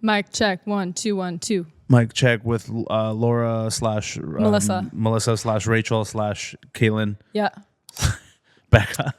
Mic check. 1 2 1 2. Mic check with Laura slash Melissa slash Rachel slash Kaylin. Yeah. Becca.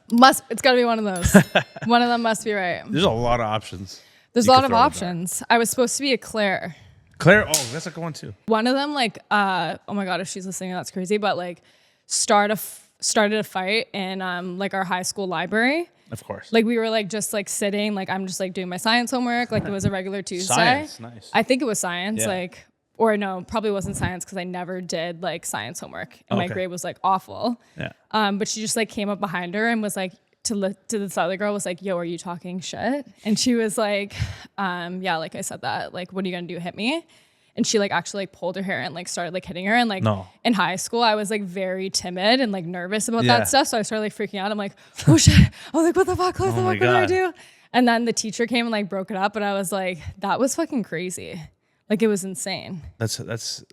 It's got to be one of those. One of them must be right. There's a lot of options. There's a lot of options. I was supposed to be a Claire. Claire, oh, that's a good one too. One of them, like, oh my God, if she's listening, that's crazy. But like, started a fight in like our high school library. Of course. Like we were like just like sitting, like I'm just like doing my science homework. Like it was a regular Tuesday. Science, nice. I think it was science, Yeah. like, or no, probably wasn't science because I never did like science homework, and my grade was like awful. Yeah. But she just like came up behind her and was like to this other girl was like, "Yo, are you talking shit?" And she was like, "Yeah, like I said that. Like, what are you gonna do? Hit me?" And she like actually like pulled her hair and like started like hitting her. And like in high school, I was like very timid and like nervous about that stuff. So I started like freaking out. I'm like, oh shit. I'm like, what the fuck? What the fuck? What did I do? And then the teacher came and like broke it up. And I was like, that was fucking crazy. Like it was insane. That's a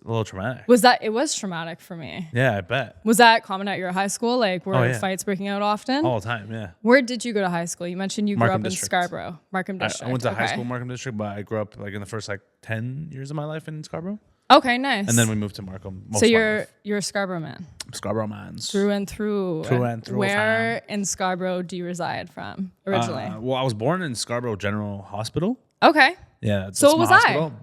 little traumatic. It was traumatic for me. Yeah, I bet. Was that common at your high school? Like were fights breaking out often? All the time, yeah. Where did you go to high school? You mentioned you grew up in Scarborough. Markham I District. went to high school in Markham District, but I grew up like in the first like 10 years of my life in Scarborough. Okay, nice. And then we moved to Markham. So you're a Scarborough man. Scarborough mans. Through and through. Through and through. Where in Scarborough do you reside from originally? Well, I was born in Scarborough General Hospital. Okay. Yeah. It's so was hospital.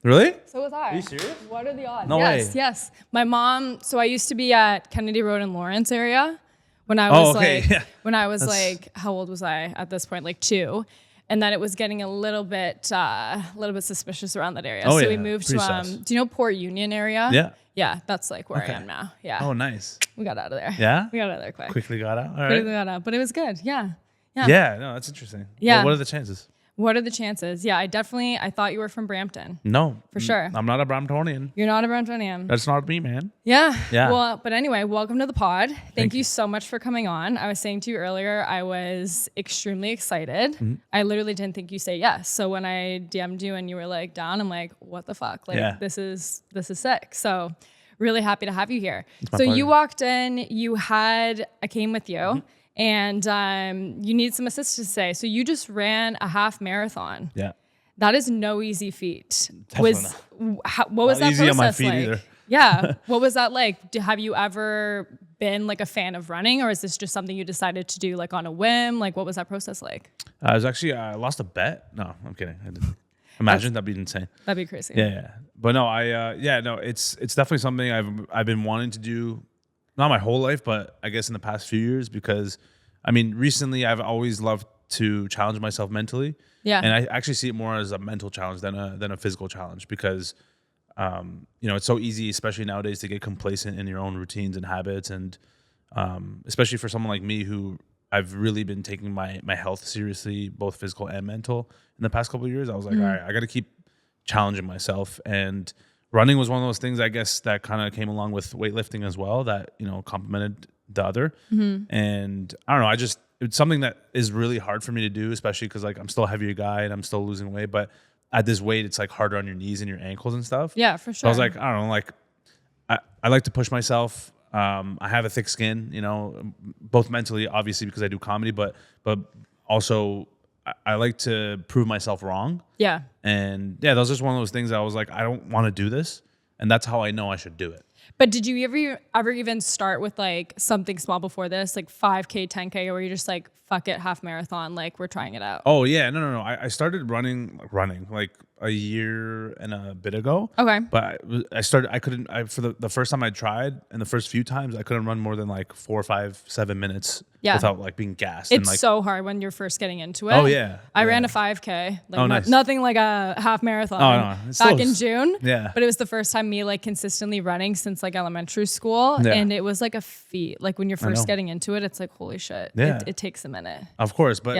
Really? So was I. Are you serious? What are the odds? No way. Yes. My mom. So I used to be at Kennedy Road in Lawrence area when I was when I was like, how old was I at this point? Like 2. And then it was getting a little bit suspicious around that area. So we moved to, do you know Port Union area? Yeah. Yeah, that's like where I am now. Yeah. Oh, nice. We got out of there. Yeah? We got out of there quick. Quickly got out? All right. Quickly got out. But it was good. Yeah. Yeah, no, that's interesting. Yeah. Well, what are the chances? What are the chances? Yeah, I thought you were from Brampton. No. For sure. I'm not a Bramptonian. You're not a Bramptonian. That's not me, man. Yeah. Yeah. Well, but anyway, welcome to the pod. Thank you so much for coming on. I was saying to you earlier, I was extremely excited. Mm-hmm. I literally didn't think you say yes. So when I DM'd you and you were like down, I'm like, what the fuck? Like this is sick. So really happy to have you here. So pleasure. You walked in, I came with you. Mm-hmm. And you need some assistance today. So you just ran a half marathon. Yeah. That is no easy feat. What was that easy process on my feet like? Either. Yeah. What was that like? Have you ever been like a fan of running, or is this just something you decided to do like on a whim? Like what was that process like? I was actually, I lost a bet. No, I'm kidding. I didn't. Imagine that'd be insane. That'd be crazy. Yeah. But no, it's definitely something I've been wanting to do. Not my whole life, but I guess in the past few years, because I mean, recently I've always loved to challenge myself mentally. Yeah. And I actually see it more as a mental challenge than a physical challenge, because, it's so easy, especially nowadays, to get complacent in your own routines and habits. And especially for someone like me, who I've really been taking my health seriously, both physical and mental in the past couple of years. I was like, all right, I got to keep challenging myself. And running was one of those things, I guess, that kind of came along with weightlifting as well, that, complemented the other. Mm-hmm. And I don't know, it's something that is really hard for me to do, especially because like I'm still a heavier guy and I'm still losing weight. But at this weight, it's like harder on your knees and your ankles and stuff. Yeah, for sure. So I was like, I don't know, like I like to push myself. I have a thick skin, both mentally, obviously, because I do comedy, but also I like to prove myself wrong. Yeah. And yeah, that was just one of those things that I was like, I don't want to do this. And that's how I know I should do it. But did you ever even start with like something small before this, like 5K, 10K, or were you just like, fuck it, half marathon, like we're trying it out? Oh yeah, no. I started running like a year and a bit ago. Okay. But for the first time I tried, and the first few times I couldn't run more than like 4, 5, 7 minutes without like being gassed. It's like, so hard when you're first getting into it. Oh yeah. I ran a 5K, like nice. Nothing like a half marathon back in June. Yeah. But it was the first time me like consistently running since like elementary school. Yeah. And it was like a feat. Like when you're first getting into it, it's like, holy shit. Yeah. It takes a minute. Of course. But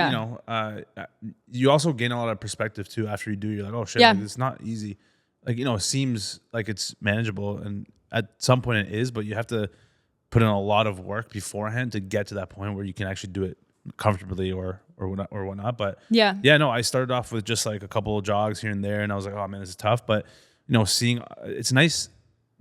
you also gain a lot of perspective too after you do. You're like, oh shit, like, it's not easy. Like, it seems like it's manageable, and at some point it is, but you have to put in a lot of work beforehand to get to that point where you can actually do it comfortably or whatnot. But I started off with just like a couple of jogs here and there, and I was like, oh man, this is tough. But it's nice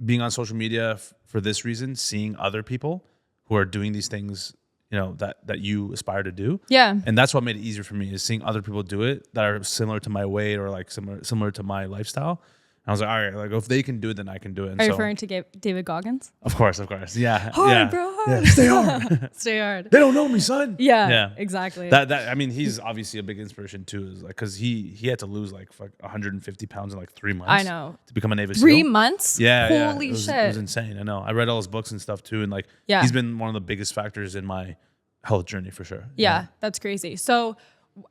being on social media for this reason, seeing other people who are doing these things that you aspire to do. Yeah. And that's what made it easier for me, is seeing other people do it that are similar to my weight or like similar to my lifestyle. I was like, all right, like if they can do it, then I can do it. And Are you referring to David Goggins? Of course. Yeah. Hard, bro, hard. Yeah. Stay hard. Stay hard. They don't know me, son. Yeah. Exactly. That I mean, he's obviously a big inspiration too, is like, because he had to lose like 150 pounds in like 3 months. I know. To become a Navy SEAL. 3 months? Yeah. Holy shit. It was insane. I know. I read all his books and stuff too, and like he's been one of the biggest factors in my health journey for sure. Yeah, that's crazy. So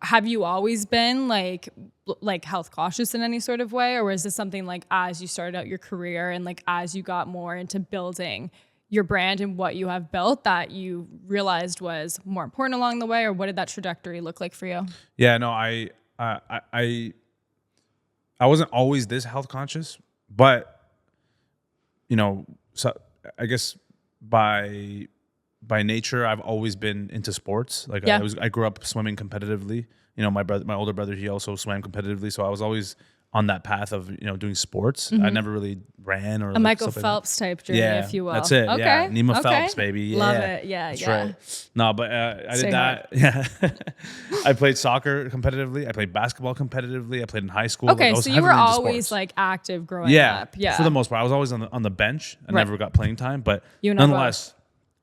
have you always been like health cautious in any sort of way, or was this something like as you started out your career and like as you got more into building your brand and what you have built that you realized was more important along the way, or what did that trajectory look like for you? Yeah, no, I wasn't always this health conscious, but so I guess by nature, I've always been into sports. Like I grew up swimming competitively. My older brother, he also swam competitively. So I was always on that path of, doing sports. I never really ran or a Michael Phelps type journey, if you will. That's it. Okay. Yeah. Neema Phelps, baby. Yeah. Love it. Yeah. That's yeah. right. No, but I Stay did that. hard. Yeah. I played soccer competitively. I played basketball competitively. I played in high school. Okay. Like, So you were always sports. like active growing up. Yeah. For the most part, I was always on the bench. I never got playing time, but nonetheless,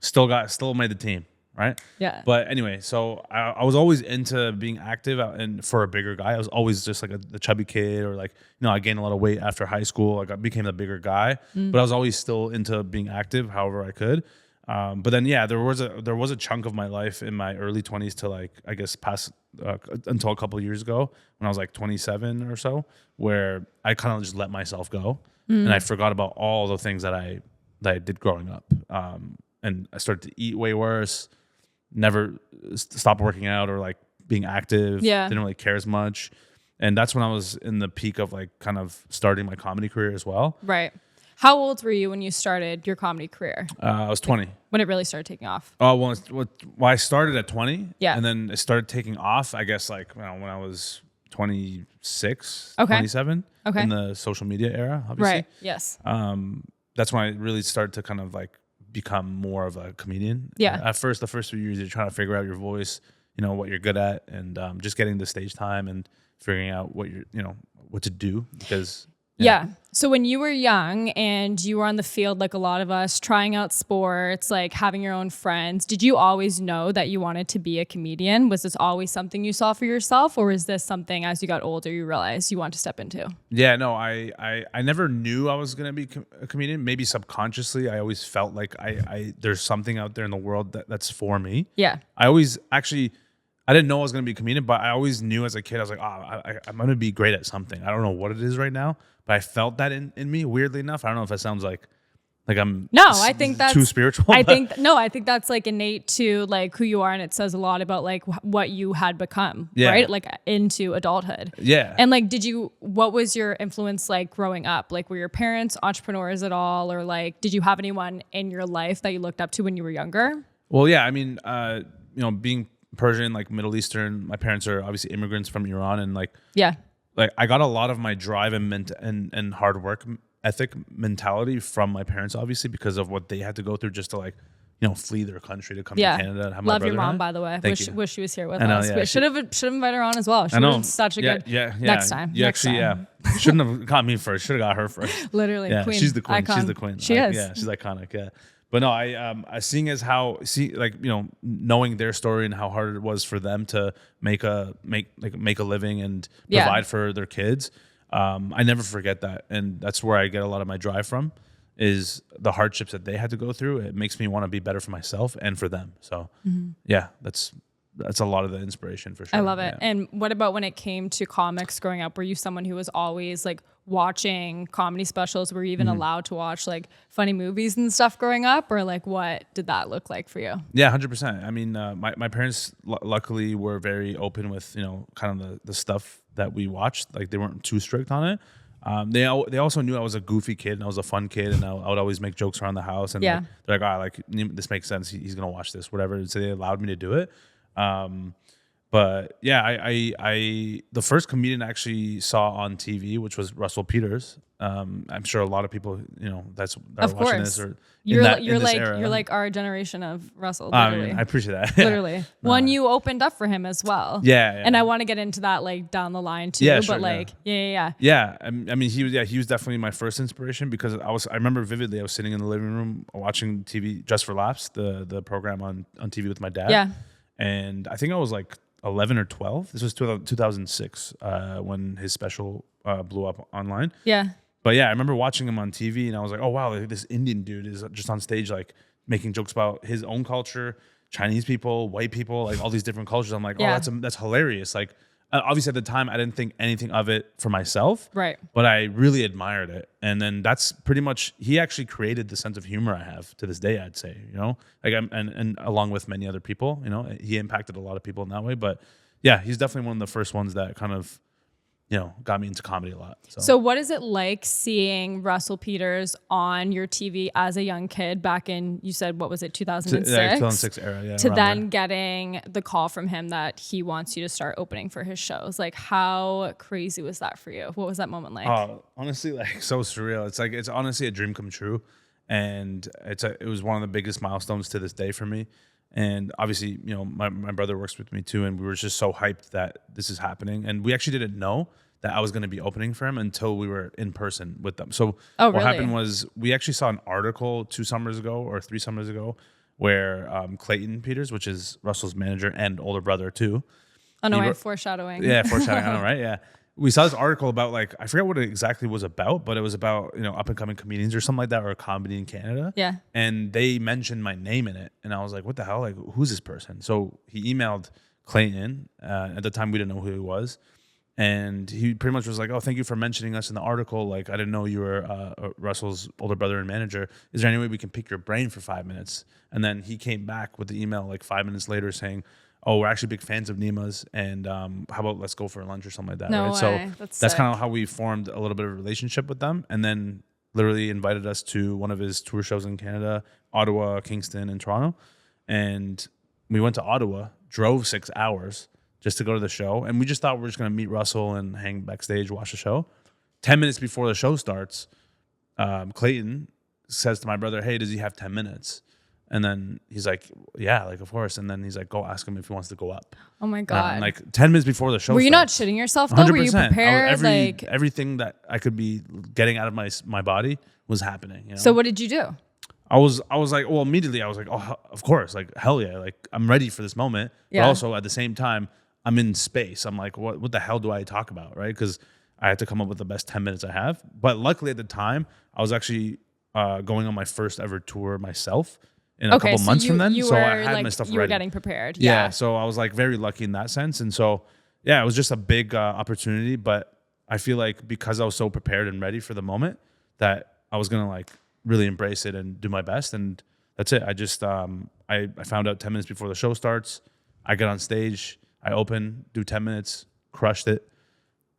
still made the team, right? Yeah. But anyway, so I was always into being active, and for a bigger guy, I was always just like the chubby kid, or like, I gained a lot of weight after high school. Like I became the bigger guy, but I was always still into being active however I could. But then, there was a chunk of my life in my early 20s to like, I guess past until a couple of years ago when I was like 27 or so, where I kind of just let myself go, and I forgot about all the things that I did growing up. And I started to eat way worse, never stopped working out or like being active. Yeah. Didn't really care as much. And that's when I was in the peak of like kind of starting my comedy career as well. Right. How old were you when you started your comedy career? I was 20. When it really started taking off? Oh, well, I started at 20. Yeah. And then it started taking off, I guess, like when I was 26, Okay. 27. Okay. In the social media era, obviously. Right. Yes. That's when I really started to kind of like become more of a comedian. Yeah. At first, the first few years, you're trying to figure out your voice, what you're good at, and just getting the stage time and figuring out what what to do, because. Yeah. So when you were young and you were on the field, like a lot of us, trying out sports, like having your own friends, did you always know that you wanted to be a comedian? Was this always something you saw for yourself, or is this something as you got older you realized you want to step into? Yeah, no, I never knew I was going to be a comedian. Maybe subconsciously, I always felt like there's something out there in the world that's for me. Yeah. I didn't know I was going to be a comedian, but I always knew as a kid, I was like, I'm going to be great at something. I don't know what it is right now, but I felt that in me, weirdly enough. I don't know if that sounds like I'm I think that's too spiritual. I think that's like innate to like who you are, and it says a lot about like what you had become, right? Like into adulthood. Yeah. And like, what was your influence like growing up? Like, were your parents entrepreneurs at all, or like, did you have anyone in your life that you looked up to when you were younger? Well, yeah, I mean, being Persian, like Middle Eastern, my parents are obviously immigrants from Iran, and like I got a lot of my drive and hard work ethic mentality from my parents, obviously, because of what they had to go through just to like flee their country to come to Canada and have my Love brother. Your mom, by the way. Wish she was here with know, us. yeah, We should have invited her on as well. She would have been such a good next time. Shouldn't have got me first. Should have got her first. Literally, queen. She's the queen. Icon. She's the queen. She is. Yeah, she's iconic. Yeah. But no, I seeing as knowing their story and how hard it was for them to make a living and provide for their kids. I never forget that, and that's where I get a lot of my drive from, is the hardships that they had to go through. It makes me want to be better for myself and for them. So that's a lot of the inspiration for sure. I love it. Yeah. And what about when it came to comics growing up? Were you someone who was always like watching comedy specials? Were you even allowed to watch like funny movies and stuff growing up, or like what did that look like for you? Yeah, 100%. I mean, my parents luckily were very open with kind of the stuff that we watched. Like they weren't too strict on it. They also knew I was a goofy kid and I was a fun kid, and I would always make jokes around the house. And they're like, this makes sense. He's gonna watch this, whatever. So they allowed me to do it. But yeah, I the first comedian I actually saw on TV, which was Russell Peters. I'm sure a lot of people, that's that Of are watching course. this or You're in this era. you're like our generation of Russell, I literally. mean, I appreciate that. Literally. One, you opened up for him as well. Yeah. And I want to get into that like down the line too. Yeah, but sure, like, yeah. Yeah, I mean, he was definitely my first inspiration because I remember vividly. I was sitting in the living room watching TV, Just for Laughs, the program on TV with my dad. Yeah. And I think I was like 11 or 12. This was 2006 when his special blew up online. Yeah. But yeah, I remember watching him on TV, and I was like, oh wow, like, this Indian dude is just on stage like making jokes about his own culture, Chinese people, white people, like all these different cultures. I'm like, Yeah. oh, that's hilarious. Like. Obviously, at the time, I didn't think anything of it for myself. Right. But I really admired it. And then that's pretty much, he actually created the sense of humor I have to this day, I'd say, like and along with many other people, he impacted a lot of people in that way. But yeah, he's definitely one of the first ones that kind of, got me into comedy a lot. So what is it like seeing Russell Peters on your TV as a young kid back in, you said, what was it, 2006? 2006 era, yeah. To then getting the call from him that he wants you to start opening for his shows. Like, how crazy was that for you? What was that moment like? Honestly, like so surreal. It's honestly a dream come true. And it was one of the biggest milestones to this day for me. And obviously, my brother works with me too, and we were just so hyped that this is happening. And we actually didn't know that I was going to be opening for him until we were in person with them. So what happened was we actually saw an article 2 summers ago or 3 summers ago where Clayton Peters, which is Russell's manager and older brother too. Oh no, foreshadowing. Yeah, foreshadowing. I know, right? Yeah. We saw this article about I forget what it exactly was about, but it was about, up and coming comedians or something like that, or a comedy in Canada. Yeah. And they mentioned my name in it. And I was like, what the hell? Like, who's this person? So he emailed Clayton. At the time, we didn't know who he was. And he pretty much was like, oh, thank you for mentioning us in the article. Like, I didn't know you were Russell's older brother and manager. Is there any way we can pick your brain for 5 minutes? And then he came back with the email like 5 minutes later saying, oh, we're actually big fans of Neema's, and how about let's go for lunch or something like that, no right? Way. So that's kind of how we formed a little bit of a relationship with them, and then literally invited us to one of his tour shows in Canada, Ottawa, Kingston, and Toronto. And we went to Ottawa, drove 6 hours just to go to the show, and we just thought we were just going to meet Russell and hang backstage, watch the show. 10 minutes before the show starts, Clayton says to my brother, hey, does he have 10 minutes? And then he's like, yeah, like, of course. And then he's like, go ask him if he wants to go up. Oh my God. Like 10 minutes before the show Were you starts. not shitting yourself though? 100%. Were you prepared? Everything that I could be getting out of my body was happening. So what did you do? I was like, well, immediately I was like, oh, of course. Like, hell yeah. Like, I'm ready for this moment. Yeah. But also at the same time, I'm in space. I'm like, what the hell do I talk about? Right. Because I had to come up with the best 10 minutes I have. But luckily at the time, I was actually going on my first ever tour myself in a couple months from then. So I had my stuff ready. You were getting prepared. Yeah. So I was like very lucky in that sense. And so, yeah, it was just a big opportunity. But I feel like because I was so prepared and ready for the moment that I was going to like really embrace it and do my best. And that's it. I just, I found out 10 minutes before the show starts. I get on stage, I open, do 10 minutes, crushed it.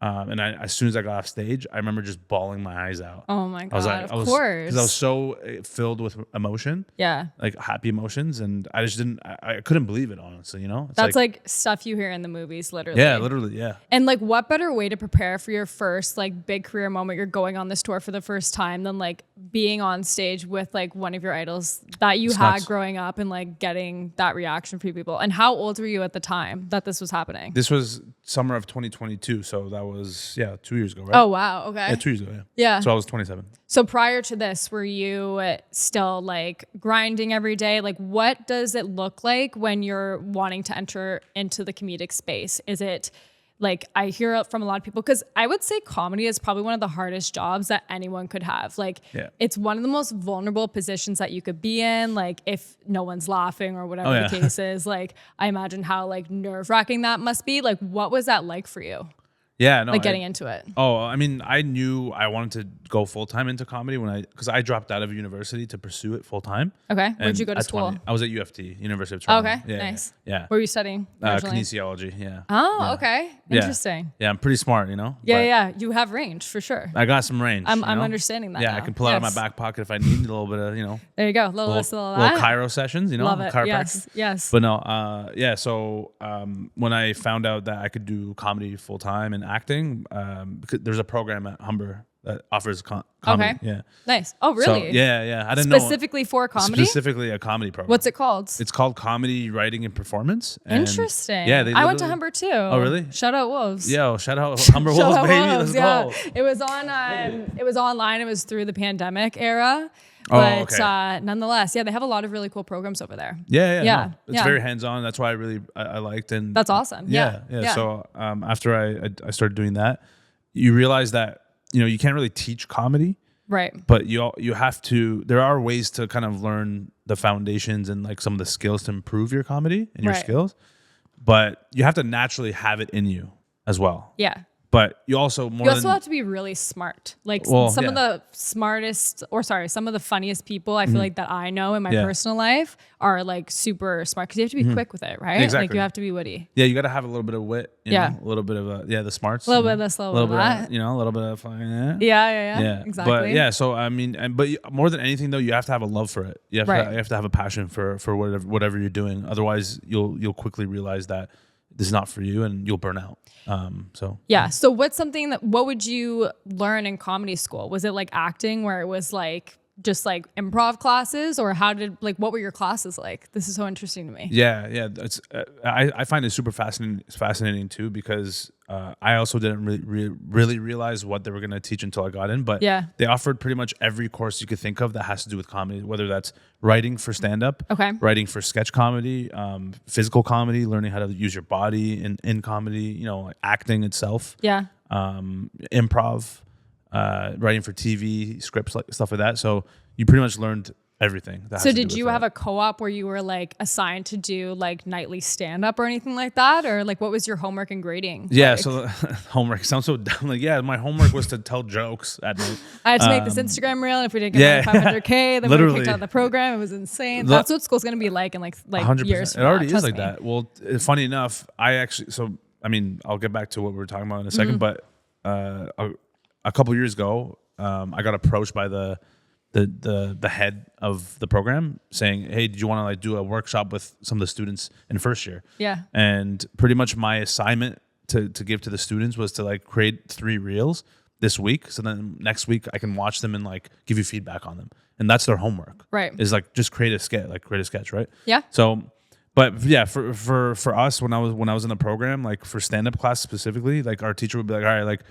And as soon as I got off stage, I remember just bawling my eyes out. Oh my God, I was like, of course. Because I was so filled with emotion. Yeah. Like happy emotions. And I just I couldn't believe it, honestly, It's That's like stuff you hear in the movies, literally. Yeah, literally, yeah. And like what better way to prepare for your first like big career moment? You're going on this tour for the first time than like being on stage with like one of your idols that you had growing up and like getting that reaction from people. And how old were you at the time that this was happening? This was summer of 2022. So that was, 2 years ago, right? Oh, wow. Okay. Yeah, 2 years ago, yeah. Yeah. So I was 27. So prior to this, were you still like grinding every day? Like what does it look like when you're wanting to enter into the comedic space? Is it like, I hear it from a lot of people, because I would say comedy is probably one of the hardest jobs that anyone could have. Like it's one of the most vulnerable positions that you could be in. Like if no one's laughing or whatever the case is, like I imagine how like nerve wracking that must be. Like what was that like for you? Yeah, no, like getting into it? Oh, I mean, I knew I wanted to go full time into comedy because I dropped out of university to pursue it full time. Okay, where'd you go to at school? I was at UFT, University of Toronto. Okay, Yeah, nice. Yeah. What were you studying originally? Kinesiology. Yeah. Oh, Yeah. okay, Yeah. interesting. Yeah, I'm pretty smart, you know. Yeah, but yeah, you have range for sure. I got some range. I'm you know? understanding that. Yeah, now. I can pull out of my back pocket if I need a little bit of, you know. There you go, little this, little little that. chiro sessions, you know. Love it. Chiropractic. Yes, yes. But no, yeah. So when I found out that I could do comedy full time and acting, because there's a program at Humber that offers comedy. Okay. Yeah. Nice. Oh, really? So, yeah. I didn't Specifically for comedy? Specifically a comedy program. What's it called? It's called Comedy Writing and Performance. And Interesting. Yeah, I went to Humber too. Oh, really? Shout out Wolves. Yo, shout out Humber Shout Wolves, out baby. Wolves, Let's yeah. go. It was on. It was online. It was through the pandemic era. Oh, But okay. nonetheless, yeah, they have a lot of really cool programs over there. Yeah. Yeah, No, it's yeah. very hands on. That's why I liked and That's awesome. Yeah. So after I started doing that, you realize that you can't really teach comedy, Right. but you have to. There are ways to kind of learn the foundations and like some of the skills to improve your comedy and your Right. skills, but you have to naturally have it in you as well. Yeah. But you also have to be really smart. Like some of the smartest, some of the funniest people I feel like that I know in my personal life are like super smart because you have to be quick with it, right? Exactly. Like you have to be witty. Yeah, you got to have a little bit of wit. You know, a little bit of the smarts. A little bit of this, a little bit of that. A little bit of Yeah. Exactly. But yeah, so I mean, but more than anything though, you have to have a love for it. You have to have a passion for whatever you're doing. Otherwise, you'll quickly realize that this is not for you and you'll burn out. So what would you learn in comedy school? Was it like acting where it was like just like improv classes, or what were your classes like? This is so interesting to me. Yeah. It's I find it super fascinating too, because I also didn't really realize what they were going to teach until I got in. But they offered pretty much every course you could think of that has to do with comedy, whether that's writing for stand-up, writing for sketch comedy, physical comedy, learning how to use your body in comedy, like acting itself, improv, writing for TV, scripts, like stuff like that. So you pretty much learned everything. So did you have a co-op where you were like assigned to do like nightly stand-up or anything like that? Or like what was your homework and grading? Yeah, like? so homework sounds so dumb. Like, my homework was to tell jokes at night. I had to make this Instagram reel, and if we didn't get 500K, then we were kicked out of the program. It was insane. That's what school's gonna be like in like 100%. years from It already now, is like me. that. Well, funny enough, I'll get back to what we were talking about in a second, but a couple years ago, I got approached by the head of the program saying, "Hey, did you want to like do a workshop with some of the students in first year?" Yeah. And pretty much my assignment to give to the students was to like create 3 reels this week, so then next week I can watch them and like give you feedback on them, and that's their homework. Right. Is like just create a sketch, right? Yeah. So, but yeah, for us when I was in the program, like for stand-up class specifically, like our teacher would be like, "All right, like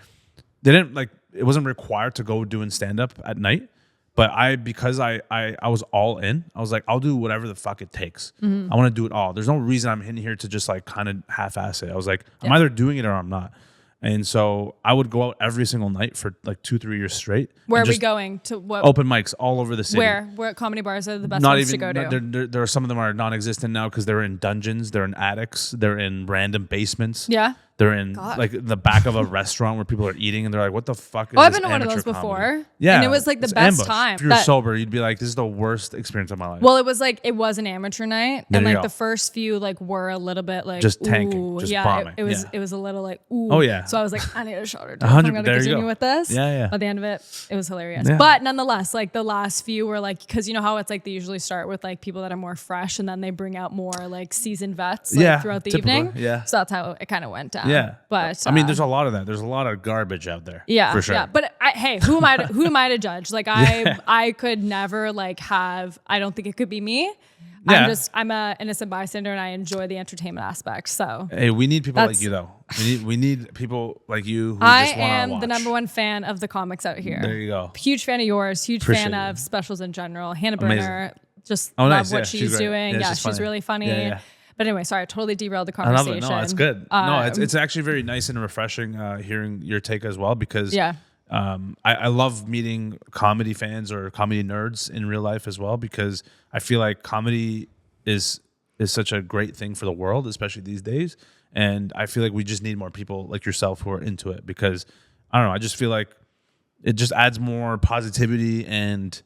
they didn't like it wasn't required to go doing stand-up at night." But because I was all in, I was like, I'll do whatever the fuck it takes. I want to do it all. There's no reason I'm in here to just like kind of half-ass it. I was like, I'm either doing it or I'm not. And so I would go out every single night for like 2-3 years straight. Where are we going to? What open mics all over the city. Where comedy bars are the best Not ones even, to go to? there are some of them are non-existent now because they're in dungeons, they're in attics, they're in random basements. Yeah. They're in like the back of a restaurant where people are eating, and they're like, "What the fuck is?" I've this been to one of those amateur before. comedy? Yeah, and it was like the it's best ambush. time. If you were sober, you'd be like, "This is the worst experience of my life." Well, it was an amateur night, There and you like go. the first few like were a little bit like Just tanking, ooh, just yeah, bombing. it was Yeah. it was a little like ooh. Oh, yeah. So I was like, I need a shot or two. 100 I'm gonna there you continue go. with this. Yeah. By the end of it was hilarious. Yeah. But nonetheless, like the last few were like, because you know how it's like they usually start with like people that are more fresh, and then they bring out more like seasoned vets like, throughout the typical, evening. yeah. So that's how it kind of went down. Yeah, But I mean, there's a lot of that. There's a lot of garbage out there. yeah, for sure. yeah. But hey, who am I to judge? Like I could never like have. I don't think it could be me. Yeah. I'm a innocent bystander, and I enjoy the entertainment aspect. So Hey, we need people like you though. We need people like you who I just want to am watch. the number one fan of the comics out here. There you go. Huge fan of yours. Huge Appreciate fan it. of specials in general. Hannah Amazing. Burner. Just Oh, love nice. what Yeah, she's she's great. doing. Yeah, Yeah, she's she's funny. really funny. Yeah. But anyway, sorry, I totally derailed the I love conversation. it. No, it's good. No, it's actually very nice and refreshing hearing your take as well, because I love meeting comedy fans or comedy nerds in real life as well, because I feel like comedy is such a great thing for the world, especially these days. And I feel like we just need more people like yourself who are into it, because I don't know, I just feel like it just adds more positivity and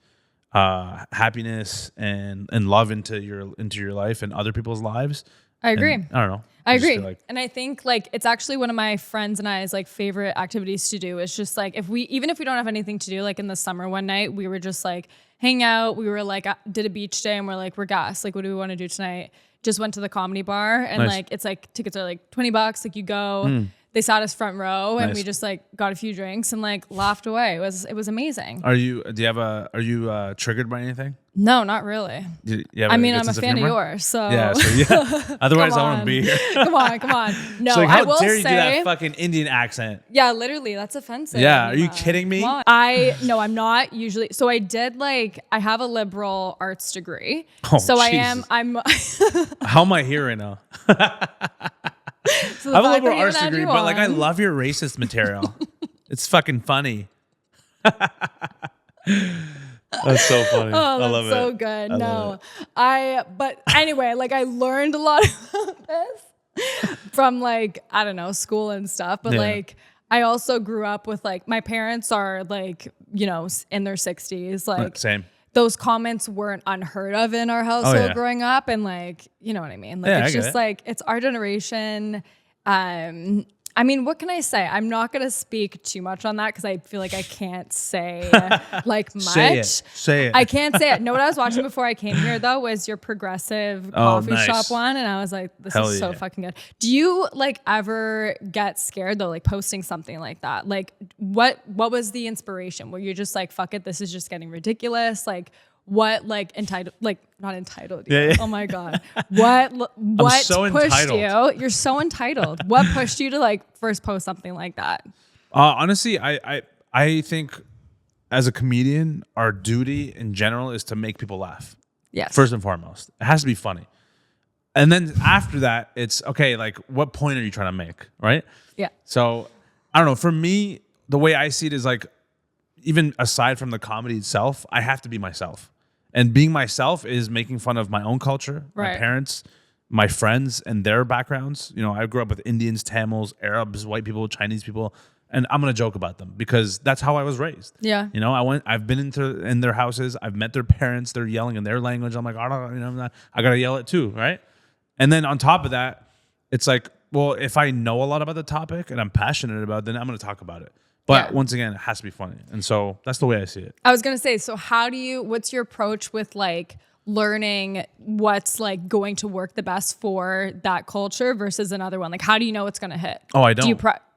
happiness and love into your life and other people's lives. I agree. And I don't know. I agree. And I think like it's actually one of my friends and I's like favorite activities to do is just like even if we don't have anything to do, like in the summer one night, we were just like hang out. We were like did a beach day and we're like, we're gassed. Like, what do we want to do tonight? Just went to the comedy bar and like it's like tickets are like $20. Like you go. They sat us front row and we just like got a few drinks and like laughed away. It was amazing. Are you triggered by anything? No, not really. I mean, I'm a fan of yours, so yeah. Otherwise, I wouldn't be here. Come on. No, so like, I will how dare you say, do that fucking Indian accent? Yeah, literally, that's offensive. Yeah, are you kidding me? No, I'm not usually. So I have a liberal arts degree. Oh, so Jesus. I'm. How am I here right now? So I have a liberal arts degree, but like I love your racist material. It's fucking funny. That's so funny. Oh, I love that's so it. good. Love it. But anyway, like I learned a lot about this from like, I don't know, school and stuff. But like, I also grew up with like, my parents are like, you know, in their 60s. Like, same. Those comments weren't unheard of in our household growing up. And like, you know what I mean? Like, it's just like, it's our generation. I mean, what can I say? I'm not going to speak too much on that because I feel like I can't say like much. Say it. I can't say it. No, what I was watching before I came here though was your progressive coffee shop one, and I was like, this is so fucking good. Do you like ever get scared though, like posting something like that? Like, what was the inspiration? Were you just like, fuck it, this is just getting ridiculous? Like, what like entitled, like not entitled? Yeah. Oh my god, what so pushed entitled. you? You're so entitled. What pushed you to like first post something like that? Honestly, I think as a comedian, our duty in general is to make people laugh. Yes. First and foremost, it has to be funny, and then after that, it's okay. Like, what point are you trying to make, right? Yeah. So I don't know. For me, the way I see it is like, even aside from the comedy itself, I have to be myself. And being myself is making fun of my own culture, my parents, my friends, and their backgrounds. You know, I grew up with Indians, Tamils, Arabs, white people, Chinese people, and I'm gonna joke about them because that's how I was raised. Yeah. You know, I've been in their houses, I've met their parents, they're yelling in their language. I'm like, I gotta yell it too, right? And then on top of that, it's like, well, if I know a lot about the topic and I'm passionate about it, then I'm gonna talk about it. But once again, it has to be funny. And so that's the way I see it. I was going to say, so what's your approach with like learning what's like going to work the best for that culture versus another one? Like, how do you know it's going to hit? Oh, I don't.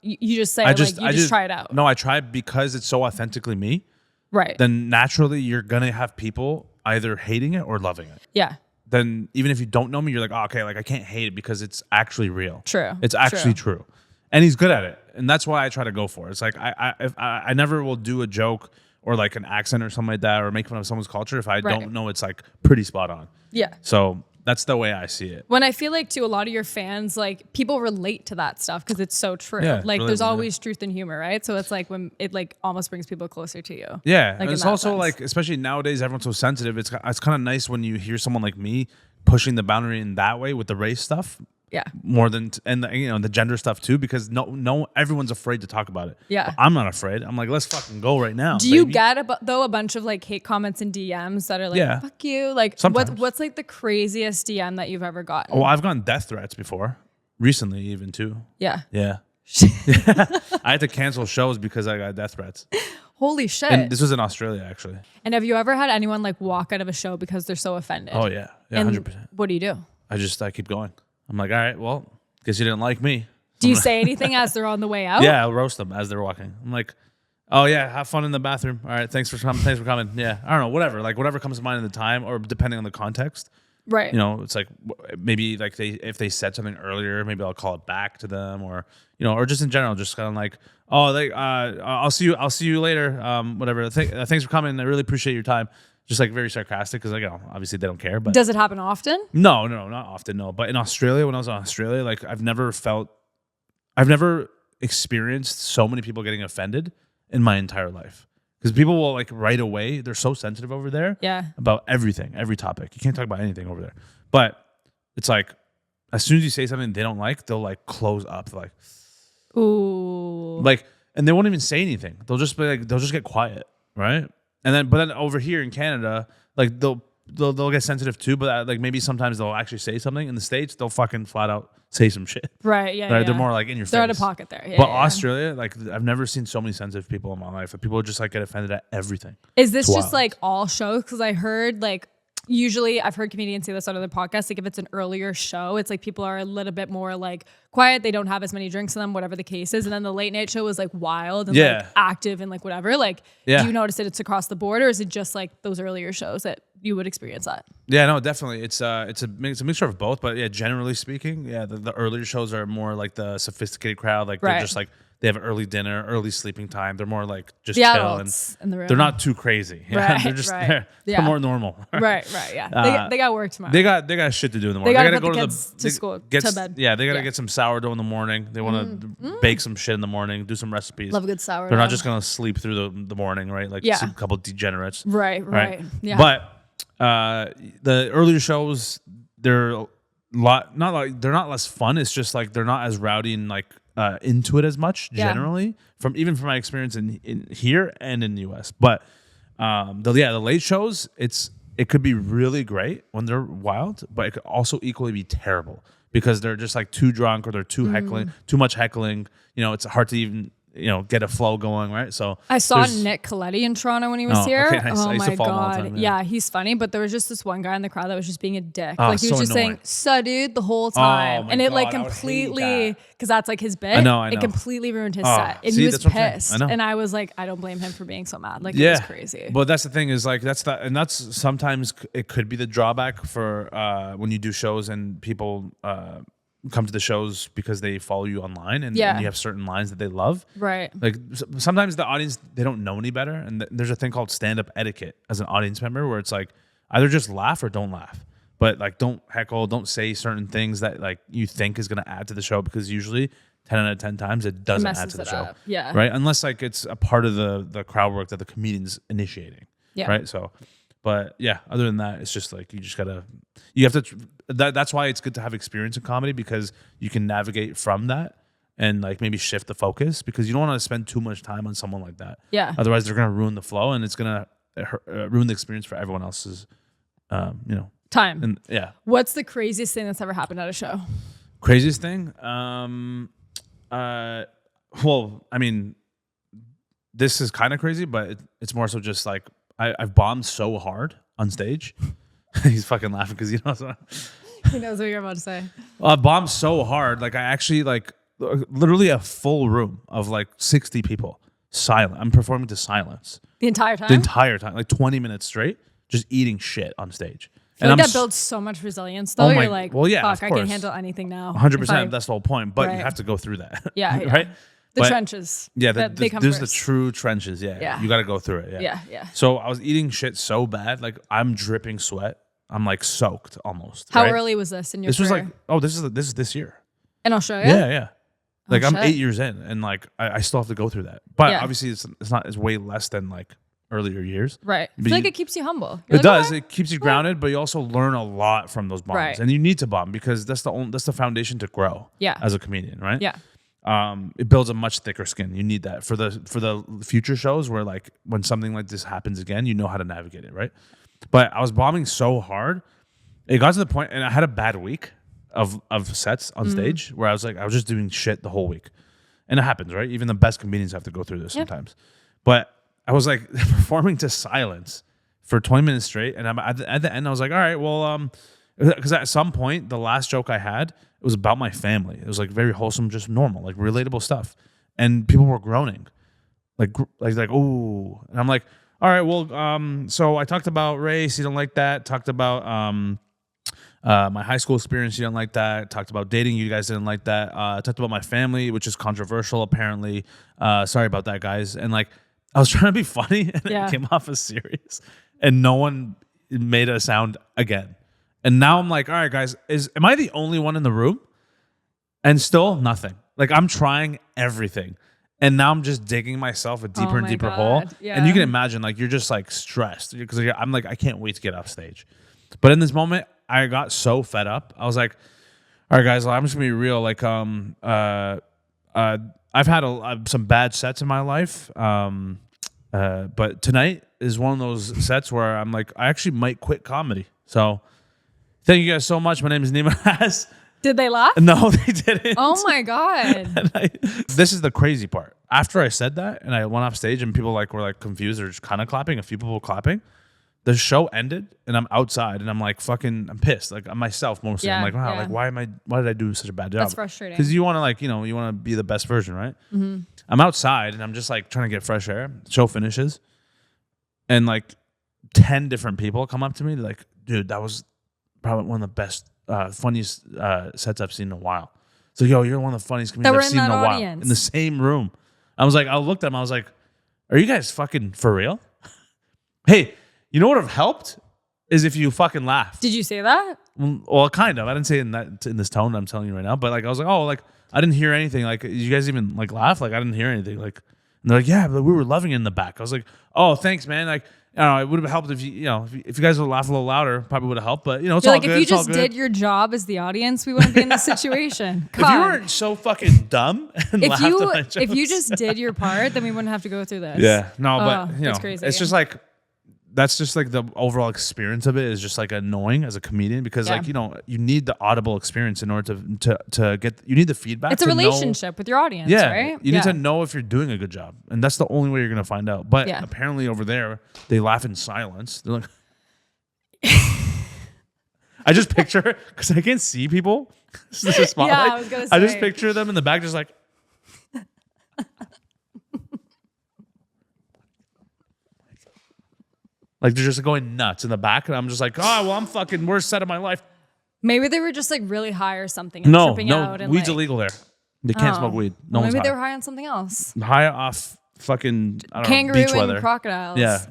You just say, you just try it out? No, I try because it's so authentically me. Right. Then naturally, you're going to have people either hating it or loving it. Yeah. Then even if you don't know me, you're like, oh, okay, like I can't hate it because it's actually real. True. It's actually true. And he's good at it. And that's why I try to go for it. It's like I never will do a joke or like an accent or something like that or make fun of someone's culture if I don't know it's like pretty spot on. Yeah. So that's the way I see it. When I feel like too, a lot of your fans, like people relate to that stuff because it's so true. Yeah, like there's always truth in humor, right? So it's like when it like almost brings people closer to you. Yeah. Like and it's also sense. like, especially nowadays, everyone's so sensitive. It's kind of nice when you hear someone like me pushing the boundary in that way with the race stuff. Yeah. More than and the gender stuff too, because no everyone's afraid to talk about it. Yeah. But I'm not afraid. I'm like, let's fucking go right now. Do you get a bunch of like hate comments and DMs that are like, fuck you? Like what's like the craziest DM that you've ever gotten? Oh, I've gotten death threats before. Recently even too. Yeah. Yeah. I had to cancel shows because I got death threats. Holy shit. And this was in Australia actually. And have you ever had anyone like walk out of a show because they're so offended? Oh yeah. Yeah, and 100%. What do you do? I keep going. I'm like, all right, well, guess you didn't like me. Do you say anything as they're on the way out? Yeah, I'll roast them as they're walking. I'm like, oh yeah, have fun in the bathroom. All right, thanks for coming. Yeah, I don't know, whatever comes to mind at the time or depending on the context. Right. You know, it's like maybe like if they said something earlier, maybe I'll call it back to them or or just in general, just kind of like, oh, I'll see you later. Whatever. Thanks for coming. I really appreciate your time. Just like very sarcastic because like obviously they don't care. But does it happen often? No, not often. No, but in Australia, when I was in Australia, like I've never experienced so many people getting offended in my entire life. Because people will like right away, they're so sensitive over there. Yeah. About everything, every topic. You can't talk about anything over there. But it's like as soon as you say something they don't like, they'll like close up. They're like, ooh, like, and they won't even say anything. They'll just be like, they'll just get quiet, right? And then, but then over here in Canada, like they'll get sensitive too. But like maybe sometimes they'll actually say something. In the States, they'll fucking flat out say some shit. Right? Yeah. Right? Yeah. They're more like in your face. They're out of pocket there. Yeah. But yeah. Australia, like I've never seen so many sensitive people in my life. That people just like get offended at everything. Is this It's just wild. like all shows? Because I heard like usually I've heard comedians say this on other podcasts. Like if it's an earlier show, it's like people are a little bit more like quiet. They don't have as many drinks in them, whatever the case is. And then the late night show is like wild and like active and like whatever. Like, do you notice that it's across the board, or is it just like those earlier shows that you would experience that? Yeah, no, definitely. It's a mixture of both. But yeah, generally speaking, yeah, the earlier shows are more like the sophisticated crowd. Like they're just like they have early dinner, early sleeping time. They're more like just the chill adults and in the room. They're not too crazy. Yeah, Right, they're just right. they're more normal. Right. Yeah, they got work tomorrow. They got shit to do in the morning. They gotta gotta put go the kids to school, to bed. Yeah, they gotta get some sourdough in the morning. They want to bake some shit in the morning, do some recipes. Love a good sourdough. They're not just gonna sleep through the morning, right? Like a couple degenerates. Right. Yeah. But the earlier shows, they're they're not less fun. It's just like they're not as rowdy and like into it as much generally from my experience in here and in the US. But the late shows, it could be really great when they're wild, but it could also equally be terrible because they're just like too drunk or they're too much heckling. You know, it's hard to even get a flow going, right? So I saw Nick Coletti in Toronto when he was here. Okay, nice. Oh I used my to follow him all the god, time, yeah, he's funny. But there was just this one guy in the crowd that was just being a dick. Oh, like he was so just annoying. saying "suh, dude" the whole time, my and it God, like I would hate completely, that. because that's like his bit. I know. It completely ruined his Oh, set, and see, he was that's what I'm saying. pissed. I know. And I was like, I don't blame him for being so mad. Like it was crazy. But that's the thing is like that's sometimes it could be the drawback for when you do shows and people come to the shows because they follow you online and you have certain lines that they love. Right. Like sometimes the audience, they don't know any better. And there's a thing called stand-up etiquette as an audience member where it's like either just laugh or don't laugh. But like don't heckle, don't say certain things that like you think is going to add to the show because usually 10 out of 10 times it doesn't add to the show. Up. Yeah. Right? Unless like it's a part of the crowd work that the comedian's initiating. Yeah. Right? So, but yeah, other than that, it's just like you have to that's why it's good to have experience in comedy because you can navigate from that and like maybe shift the focus because you don't want to spend too much time on someone like that. Yeah. Otherwise, they're going to ruin the flow and it's going to ruin the experience for everyone else's, time. And yeah. What's the craziest thing that's ever happened at a show? Craziest thing? Well, I mean, this is kind of crazy, but it's more so just like I've bombed so hard on stage. He's fucking laughing because he knows what He knows what you're about to say. I bombed so hard. Like I actually like literally a full room of like 60 people. Silent. I'm performing to silence. The entire time? The entire time. Like 20 minutes straight. Just eating shit on stage. I feel like that builds so much resilience though. You're like, well, yeah, fuck, I can handle anything now. 100%. That's the whole point. But you have to go through that. Yeah. Right? The trenches. Yeah, they come there's first. the true trenches. Yeah. You got to go through it. Yeah. So I was eating shit so bad. Like I'm dripping sweat. I'm like soaked almost. How right? early was this in your This career? was like, this is this year. In Australia? Yeah. Like I'm 8 years in and like I still have to go through that. But obviously it's way less than like earlier years. Right. I feel like it keeps you humble. It does. It keeps you grounded, but you also learn a lot from those bombs. Right. And you need to bomb because that's the foundation to grow as a comedian, right? Yeah. It builds a much thicker skin. You need that for the future shows where like when something like this happens again, you know how to navigate it, right? But I was bombing so hard, it got to the point, and I had a bad week of sets on stage where I was just doing shit the whole week, and it happens, right? Even the best comedians have to go through this sometimes. But I was like performing to silence for 20 minutes straight, and at the end I was like, all right, well, because at some point the last joke I had, it was about my family. It was like very wholesome, just normal, like relatable stuff. And people were groaning. Like ooh. And I'm like, all right, well, so I talked about race, you don't like that. Talked about my high school experience, you don't like that. Talked about dating, you guys didn't like that. Talked about my family, which is controversial apparently. Sorry about that, guys. And like I was trying to be funny and it came off as serious. And no one made a sound again. And now I'm like, all right, guys, am I the only one in the room? And still nothing. Like I'm trying everything. And now I'm just digging myself a deeper and deeper hole. Yeah. And you can imagine like you're just like stressed because I'm like, I can't wait to get off stage. But in this moment, I got so fed up. I was like, All right, guys. Well, I'm just gonna be real. Like, I've had some bad sets in my life. But tonight is one of those sets where I'm like, I actually might quit comedy. So, thank you guys so much. My name is Neema Naz. Did they laugh? No, they didn't. Oh my God. This is the crazy part. After I said that and I went off stage and people were like confused or just kind of clapping, a few people were clapping. The show ended and I'm outside and I'm like I'm pissed. Like I'm myself mostly. Yeah, I'm like, wow, like why did I do such a bad job? That's frustrating. Because you want to you want to be the best version, right? Mm-hmm. I'm outside and I'm just like trying to get fresh air. The show finishes and like 10 different people come up to me like, dude, that was probably one of the best, funniest sets I've seen in a while. So, yo, you're one of the funniest comedians I've seen in a while. In the same room. I was like, I looked at them, I was like, are you guys fucking for real? Hey, you know what would have helped is if you fucking laughed. Did you say that? Well, kind of. I didn't say it in this tone I'm telling you right now, but like I was like, oh, like I didn't hear anything. Like you guys even like laugh? Like I didn't hear anything. Like and they're like, yeah, but we were loving it in the back. I was like, oh, thanks, man. Like I don't know, it would have helped if if you guys would laugh a little louder, probably would have helped. But it's all like good. If you just did your job as the audience, we wouldn't be in this situation. If you weren't so fucking dumb and laughed at my jokes. If you just did your part, then we wouldn't have to go through this. Yeah, no, but that's crazy. It's just like. That's just like the overall experience of it is just like annoying as a comedian because like you need the audible experience in order to get you need the feedback. It's a relationship with your audience, right? You need to know if you're doing a good job, and that's the only way you're gonna find out. But apparently over there they laugh in silence. They're like, I just picture because I can't see people. This is a spotlight. Yeah, I was gonna say. I just picture them in the back, just like. Like they're just going nuts in the back, and I'm just like, oh, well, I'm fucking worst set of my life. Maybe they were just like really high or something. And tripping out and weed's like, illegal there. They can't smoke weed. No one's maybe high. they were high on something else. High off fucking kangaroo beach weather. And crocodiles. Yeah,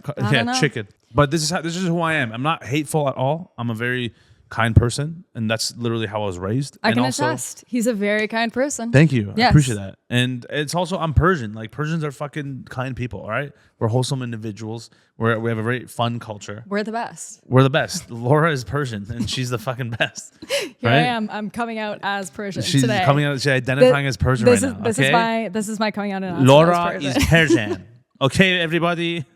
chicken. But this is who I am. I'm not hateful at all. I'm a very kind person, and that's literally how I was raised. I can attest. He's a very kind person. Thank you. Yes. I appreciate that. And it's also I'm Persian. Like Persians are fucking kind people. All right, we're wholesome individuals. We have a very fun culture. We're the best. We're the best. Laura is Persian, and she's the fucking best. Here right? I am. I'm coming out as Persian. She's today. coming out. She's identifying as Persian right now. This is my coming out announcement. Laura is Persian. Okay, everybody.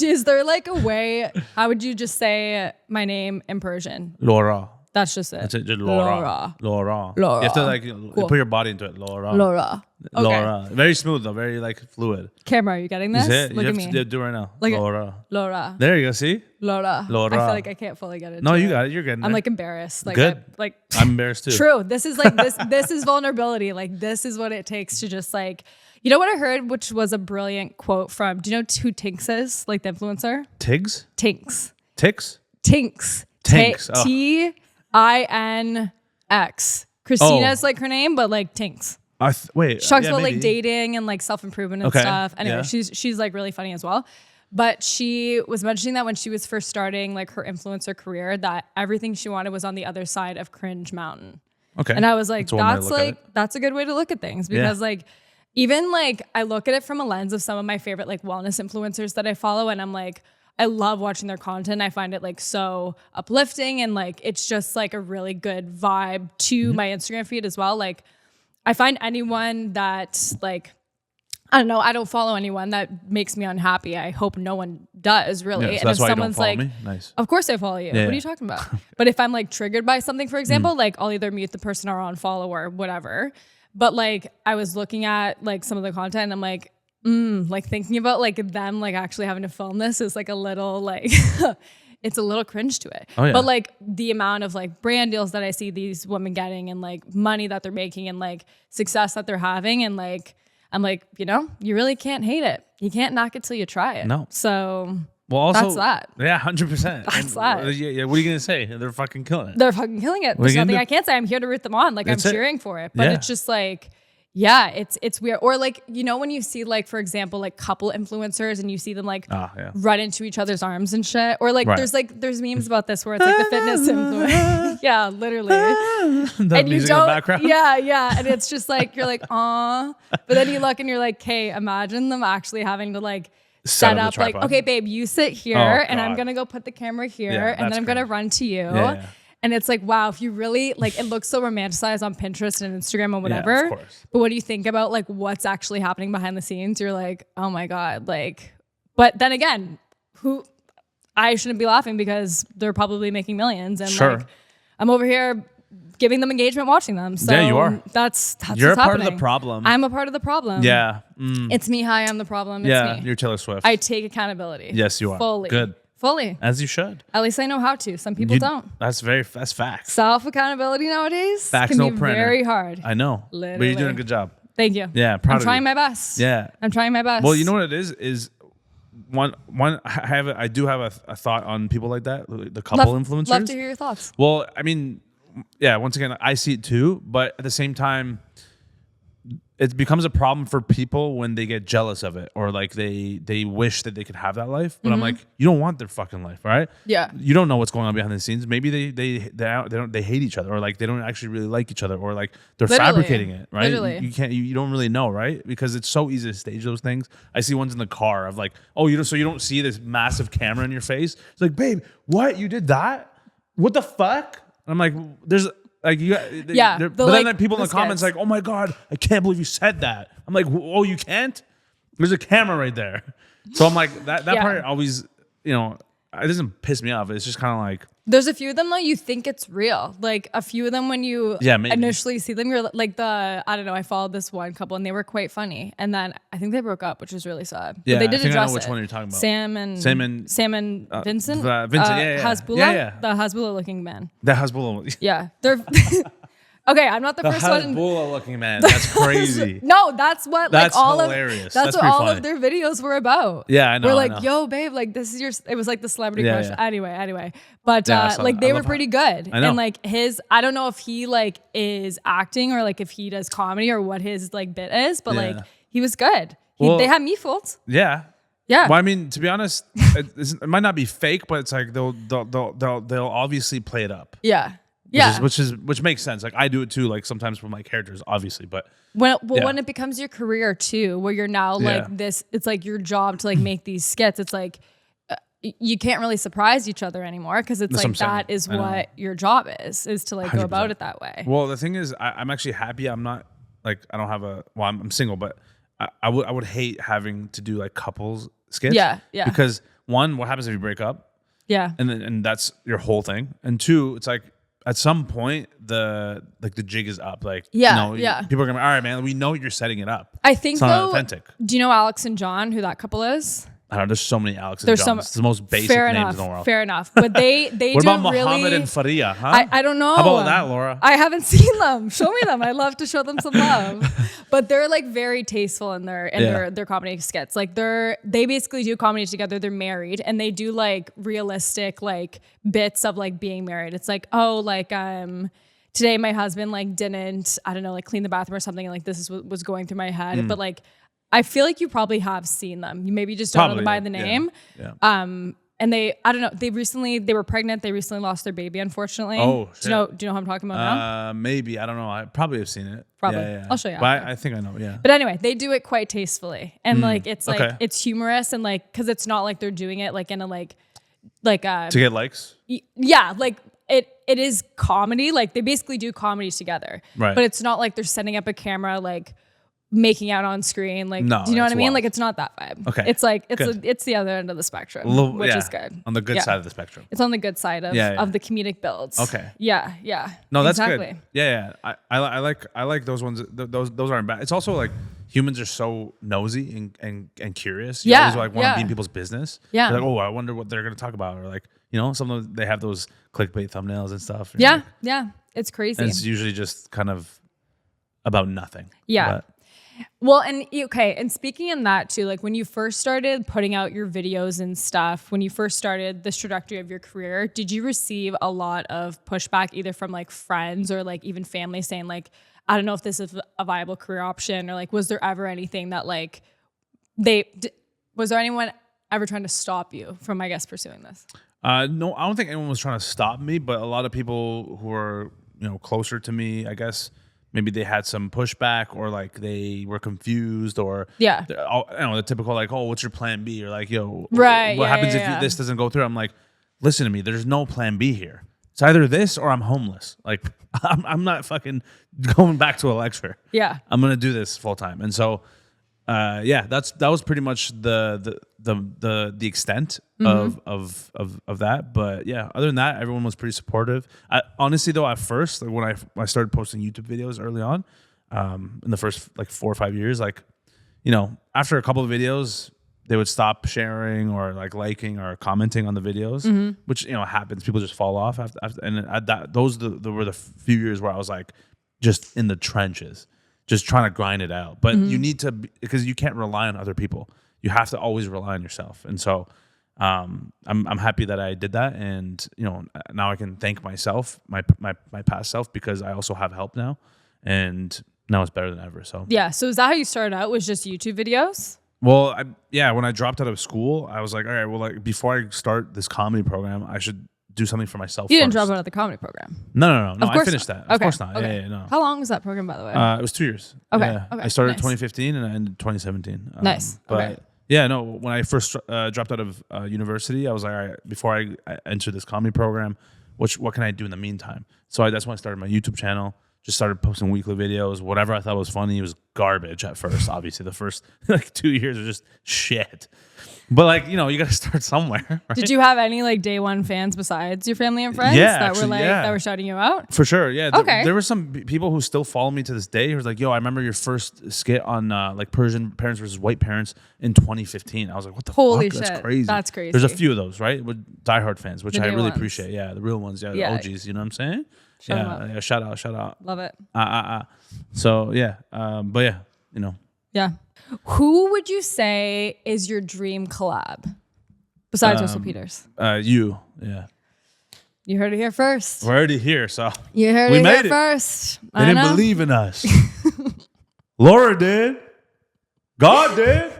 Is there like a way? How would you just say my name in Persian? Laura. That's just it. That's it. Just Laura. Laura. You have to like put your body into it. Laura. Okay. Laura. Very smooth though. Very like fluid. Camera, are you getting this? Look at me. Do it right now. Laura. There you go. See? Laura. I feel like I can't fully get it. No, you got it. You're getting it. I'm like embarrassed. Like good. I'm embarrassed too. True. This is like this. This is vulnerability. Like this is what it takes to just like. You know what I heard, which was a brilliant quote from. Do you know who Tinks is? Like the influencer. Tiggs. Tinks. Ticks. Tinks. Tinks. Tinx. Christina is like her name, but like Tinks. Wait. She talks about like dating and like self-improvement and stuff. Anyway, she's like really funny as well. But she was mentioning that when she was first starting like her influencer career, that everything she wanted was on the other side of Cringe Mountain. Okay. And I was like, that's a good way to look at things because like even like I look at it from a lens of some of my favorite like wellness influencers that I follow, and I'm like, I love watching their content. I find it like so uplifting and like it's just like a really good vibe to my Instagram feed as well. Like I find anyone that like, I don't know, I don't follow anyone that makes me unhappy. I hope no one does really. Yeah, so and if someone's like, nice. Of course I follow you. Yeah, what are you talking about? But if I'm like triggered by something, for example, like I'll either mute the person or unfollow or whatever. But like I was looking at like some of the content and I'm like, like thinking about like them like actually having to film this is like a little like it's a little cringe to it. But like the amount of like brand deals that I see these women getting and like money that they're making and like success that they're having and like I'm like, you really can't hate it. You can't knock it till you try it. No. So also, that's that. Yeah, 100%. That's that. Yeah, what are you gonna say? They're fucking killing it. They're fucking killing it. There's nothing I can't say. I'm here to root them on. Like I'm cheering for it. But it's just like, yeah, it's weird. Or like, when you see like, for example, like couple influencers and you see them like run into each other's arms and shit. Or like there's memes about this where it's like the fitness influencer. Yeah, literally. And you don't, in the background. Yeah. And it's just like, you're like, aw. But then you look and you're like, hey, imagine them actually having to like set up like, okay, babe, you sit here and I'm going to go put the camera here and then I'm going to run to you. Yeah. And it's like, wow, if you really like, it looks so romanticized on Pinterest and Instagram and whatever. Yeah, of course. But when you think about like what's actually happening behind the scenes, you're like, oh my God. Like, but then again, I shouldn't be laughing because they're probably making millions. And like, I'm over here giving them engagement, watching them. So yeah, you are. That's You're what's a part happening. of the problem. I'm a part of the problem. Yeah. It's me. Hi, I'm the problem. It's Yeah, me. you're Taylor Swift. I take accountability. Yes, you are. Fully. Good. Fully. As you should. At least I know how to. Some people don't. That's facts. Self accountability nowadays Facts, can no be printer. very hard. I know. But Literally. you're doing a good job. Thank you. Yeah, proud I'm of trying you. my best. Yeah. I'm trying my best. Well, you know what it is I do have a thought on people like that, the couple influencers. Love to hear your thoughts. Well, I mean, yeah, once again, I see it too, but at the same time, it becomes a problem for people when they get jealous of it or like they wish that they could have that life. But I'm like, you don't want their fucking life, right? Yeah. You don't know what's going on behind the scenes. Maybe they hate each other or like they don't actually really like each other or like they're fabricating it, right? Literally. You don't really know, right? Because it's so easy to stage those things. I see ones in the car of like, oh, you don't see this massive camera in your face. It's like, babe, what? You did that? What the fuck? And I'm like, there's like but then people in the comments like, oh my God, I can't believe you said that. I'm like, oh, you can't? There's a camera right there. So I'm like, that part always, it doesn't piss me off. It's just kind of like, there's a few of them though, you think it's real. Like a few of them when you initially see them, you're like I don't know, I followed this one couple and they were quite funny. And then I think they broke up, which is really sad. Yeah, but they did I think address I know which it. one you're talking about. Sam and Vincent. Vincent, Hasbulla. Yeah. The Hasbulla looking man. The Hasbulla. Yeah. They're okay, I'm not the first one. The Hasbulla looking man. That's crazy. No, that's what that's like all hilarious. of that's what all funny. Of their videos were about. Yeah, I know. We're like, yo, babe, like this is your. It was like the celebrity crush. Yeah. Anyway, but like they were pretty good. I know. And like I don't know if he like is acting or like if he does comedy or what his like bit is, but like he was good. They had me fooled. Yeah. Yeah. Well, I mean, to be honest, it might not be fake, but it's like they'll obviously play it up. Yeah. Which makes sense. Like I do it too. Like sometimes for my characters, obviously, but when it becomes your career too, where you're now like this, it's like your job to like make these skits. It's like you can't really surprise each other anymore because it's like that is what your job is to like 100%. Go about it that way. Well, the thing is, I'm actually happy. I'm not like I don't have I'm single, but I would hate having to do like couples skits. Yeah. Because one, what happens if you break up? Yeah. And that's your whole thing. And two, it's like at some point the jig is up. Like people are gonna be, all right, man, we know you're setting it up. I think it's not authentic. Do you know Alex and John, who that couple is? I don't know. There's so many Alex and Johns. It's the most basic names in the world. Fair enough. But they what do about Muhammad really, and Faria? Huh? I don't know. How about that, Laura? I haven't seen them. Show me them. I'd love to show them some love. But they're like very tasteful in their comedy skits. Like they basically do comedy together. They're married and they do like realistic like bits of like being married. It's like, oh, like today my husband like didn't, I don't know, like clean the bathroom or something. And like this is what was going through my head. But like I feel like you probably have seen them. You maybe just don't know them by the name. Yeah. And I don't know, they were pregnant. They recently lost their baby, unfortunately. Oh, shit. Do you know who I'm talking about now? Maybe. I don't know. I probably have seen it. Probably. Yeah. I'll show you. But I think I know, yeah. But anyway, they do it quite tastefully. And like, it's like, it's humorous and like, cause it's not like they're doing it like in a like to get likes? Yeah. Like it is comedy. Like they basically do comedy together. Right. But it's not like they're setting up a camera, like making out on screen, like do you know what I mean? Like it's not that vibe. Okay, it's like it's the other end of the spectrum, which is good. On the good side of the spectrum. It's on the good side of the comedic builds. Okay. Yeah. No, that's good. Yeah. I like those ones. Those aren't bad. It's also like humans are so nosy and curious. You always like want to be in people's business. Yeah. You're like, oh, I wonder what they're gonna talk about, or like some of them, they have those clickbait thumbnails and stuff. And yeah. It's crazy. And it's usually just kind of about nothing. Yeah. Well, and speaking in that too, like when you first started putting out your videos and stuff, when you first started this trajectory of your career, did you receive a lot of pushback either from like friends or like even family saying like, I don't know if this is a viable career option, or like, was there ever anything that like was there anyone ever trying to stop you from, I guess, pursuing this? No, I don't think anyone was trying to stop me, but a lot of people who are, closer to me, I guess, maybe they had some pushback or like they were confused or the typical like, oh, what's your plan B? Or like, yo, what happens if this doesn't go through? I'm like, listen to me, there's no plan B here. It's either this or I'm homeless. Like I'm not fucking going back to a lecture. Yeah. I'm gonna do this full time. And so that was pretty much the extent of that. But yeah, other than that, everyone was pretty supportive. Honestly though, at first, like when I started posting YouTube videos early on, in the first like 4 or 5 years, like, you know, after a couple of videos, they would stop sharing or like liking or commenting on the videos, which, you know, happens. People just fall off after and at that, those were the few years where I was like just in the trenches, just trying to grind it out. But you need to, because you can't rely on other people. You have to always rely on yourself. And so I'm happy that I did that. And, you know, now I can thank myself, my past self, because I also have help now. And now it's better than ever. So yeah. So is that how you started out? Was just YouTube videos? Well, when I dropped out of school, I was like, all right, well, like before I start this comedy program, I should do something for myself. You didn't drop out of the comedy program? No. I finished that. Of course not. Okay. Yeah, no. How long was that program, by the way? It was 2 years. Okay. Yeah. Okay. I started Nice. in 2015 and I ended 2017. Nice. But Okay. yeah, no, when I first dropped out of university, I was like, all right, before I enter this comedy program, what can I do in the meantime? So that's when I started my YouTube channel. Just started posting weekly videos. Whatever I thought was funny was garbage at first. Obviously, the first like 2 years were just shit. But like, you know, you got to start somewhere. Right? Did you have any like day one fans besides your family and friends that were shouting you out? For sure, yeah. Okay. There were some people who still follow me to this day who was like, yo, I remember your first skit on like Persian parents versus white parents in 2015. I was like, what the Holy fuck? shit. That's crazy. That's crazy. There's a few of those, right? With diehard fans, which The I day really ones. appreciate. Yeah, the real ones. Yeah, the Yeah. OGs. You know what I'm saying? Shout 'em Yeah, out. shout out. Love it. So yeah, but yeah, you know. Yeah. Who would you say is your dream collab besides Russell Peters? You, yeah. You heard it here first. We're already here, so You heard we it made here it. first. They didn't believe in us. Laura did. God did.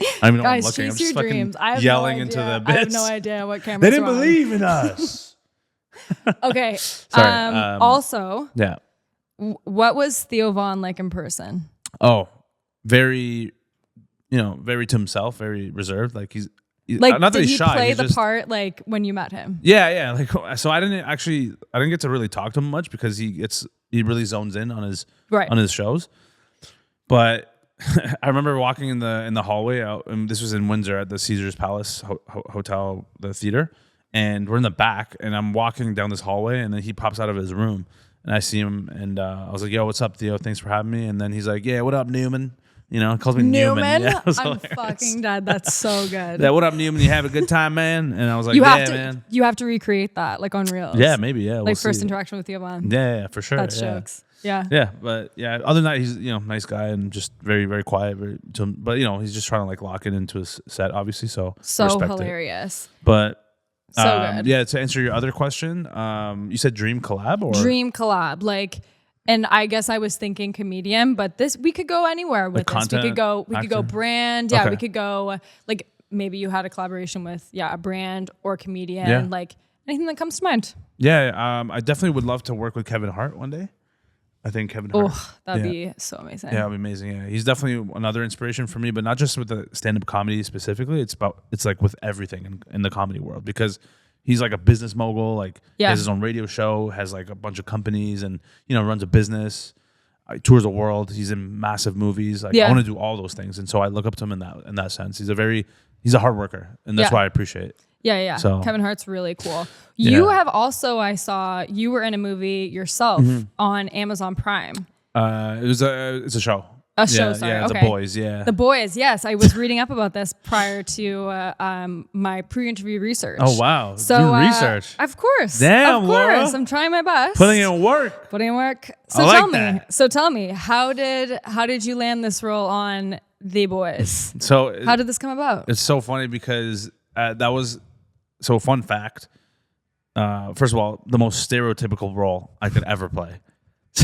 I don't even know what I'm Guys, looking. I'm chase just your fucking dreams. I have yelling no into idea. the bits. I have no idea what camera. They didn't believe in us. Okay. Sorry, Also, Yeah. what was Theo Von like in person? Oh, very, very to himself, very reserved. Like he's Like, not that did he's he shy. play he's the just, part like when you met him? Yeah. Like, so I didn't get to really talk to him much because he really zones in on his shows. But I remember walking in the hallway out, and this was in Windsor at the Caesar's Palace Hotel, the theater, and we're in the back, and I'm walking down this hallway, and then he pops out of his room, and I see him, and I was like, "Yo, what's up, Theo? Thanks for having me." And then he's like, "Yeah, what up, Newman?" He calls me Newman. Yeah, I'm fucking dead. That's so good. Yeah, what up, Newman? You have a good time, man? And I was like, man. You have to recreate that like on Reels. Yeah, maybe. Yeah, Like first interaction with Theo Von. Yeah, for sure. That's jokes. Yeah. Yeah, but yeah, other than that, he's nice guy and just very, very quiet. But he's just trying to like lock it into his set, obviously. So respect hilarious. It. But So good. yeah, to answer your other question, you said dream collab or dream collab, like. And I guess I was thinking comedian, but we could go anywhere with this. We could go brand. Yeah, Okay. we could go like maybe you had a collaboration with a brand or comedian. Yeah. Like anything that comes to mind. Yeah, I definitely would love to work with Kevin Hart one day. I think Kevin Hart. Oh, that'd be so amazing. Yeah, it'd be amazing. Yeah, he's definitely another inspiration for me, but not just with the stand-up comedy specifically. It's like with everything in the comedy world because he's like a business mogul. Like he has his own radio show, has like a bunch of companies, and runs a business. Tours the world. He's in massive movies. Like I want to do all those things, and so I look up to him in that sense. He's a hard worker, and that's why I appreciate it. Yeah. So, Kevin Hart's really cool. You have also, I saw you were in a movie yourself on Amazon Prime. It's a show. A show, sorry. Yeah, okay. The Boys. Yeah, The Boys. Yes, I was reading up about this prior to my pre-interview research. Oh wow! So doing research. Of course. Damn, of course. Laura. I'm trying my best. Putting in work. So I tell like me. that. So tell me, how did you land this role on The Boys? So How did this come about? It's so funny because that was fun fact. First of all, the most stereotypical role I could ever play.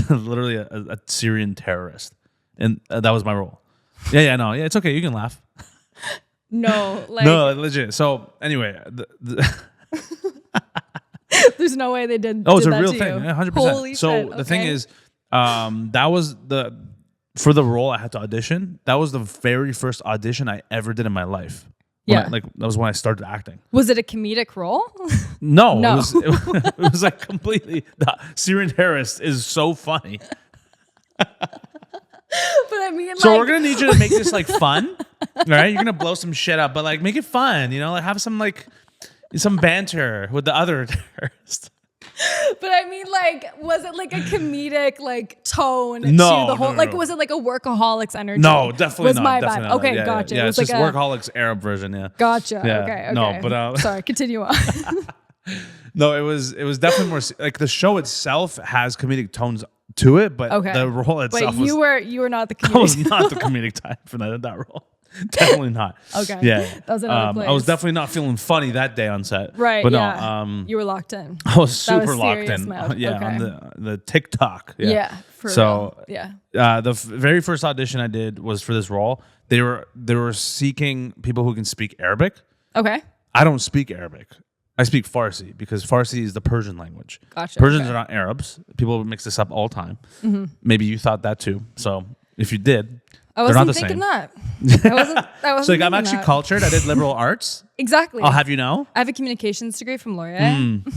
Literally a Syrian terrorist. And that was my role. Yeah, it's okay. You can laugh. No, No, legit. So anyway, there's no way they did. oh, it's did a that real to thing. you. 100%. Holy So shit, the thing okay. is, that was for the role I had to audition. That was the very first audition I ever did in my life. Yeah. That was when I started acting. Was it a comedic role? No, No. It was like completely. Syrian terrorist is so funny. But I mean, So we're gonna need you to make this like fun, all right? You're gonna blow some shit up, but like make it fun, you know? Like have some banter with the other terrorist. But I mean, like, was it like a comedic like tone No, to the whole? no. Like, was it like a workaholics energy? No, definitely was not. my definitely bad. not. Okay, Yeah, gotcha. Yeah, It it's was just like a workaholics Arab version. Yeah. gotcha. Yeah. Okay. No, but sorry. Continue on. No, it was definitely more like the show itself has comedic tones to it, but Okay. the role itself But you were not the I was comedic. not the comedic type for that role. Definitely not. Okay. Yeah. That was another place. I was definitely not feeling funny that day on set. Right. But yeah. no, You were locked in. I was That was super locked serious in. mode. Yeah, Okay. on the TikTok. Yeah. Yeah. For So real. Yeah. the very first audition I did was for this role. They were seeking people who can speak Arabic. Okay. I don't speak Arabic. I speak Farsi because Farsi is the Persian language. Gotcha. Persians Okay. are not Arabs. People mix this up all the time. Maybe you thought that too. So if you did, I they're not wasn't the thinking same. that. I wasn't So like, I'm thinking actually that. cultured. I did liberal arts. Exactly. I'll have you know. I have a communications degree from Laurier.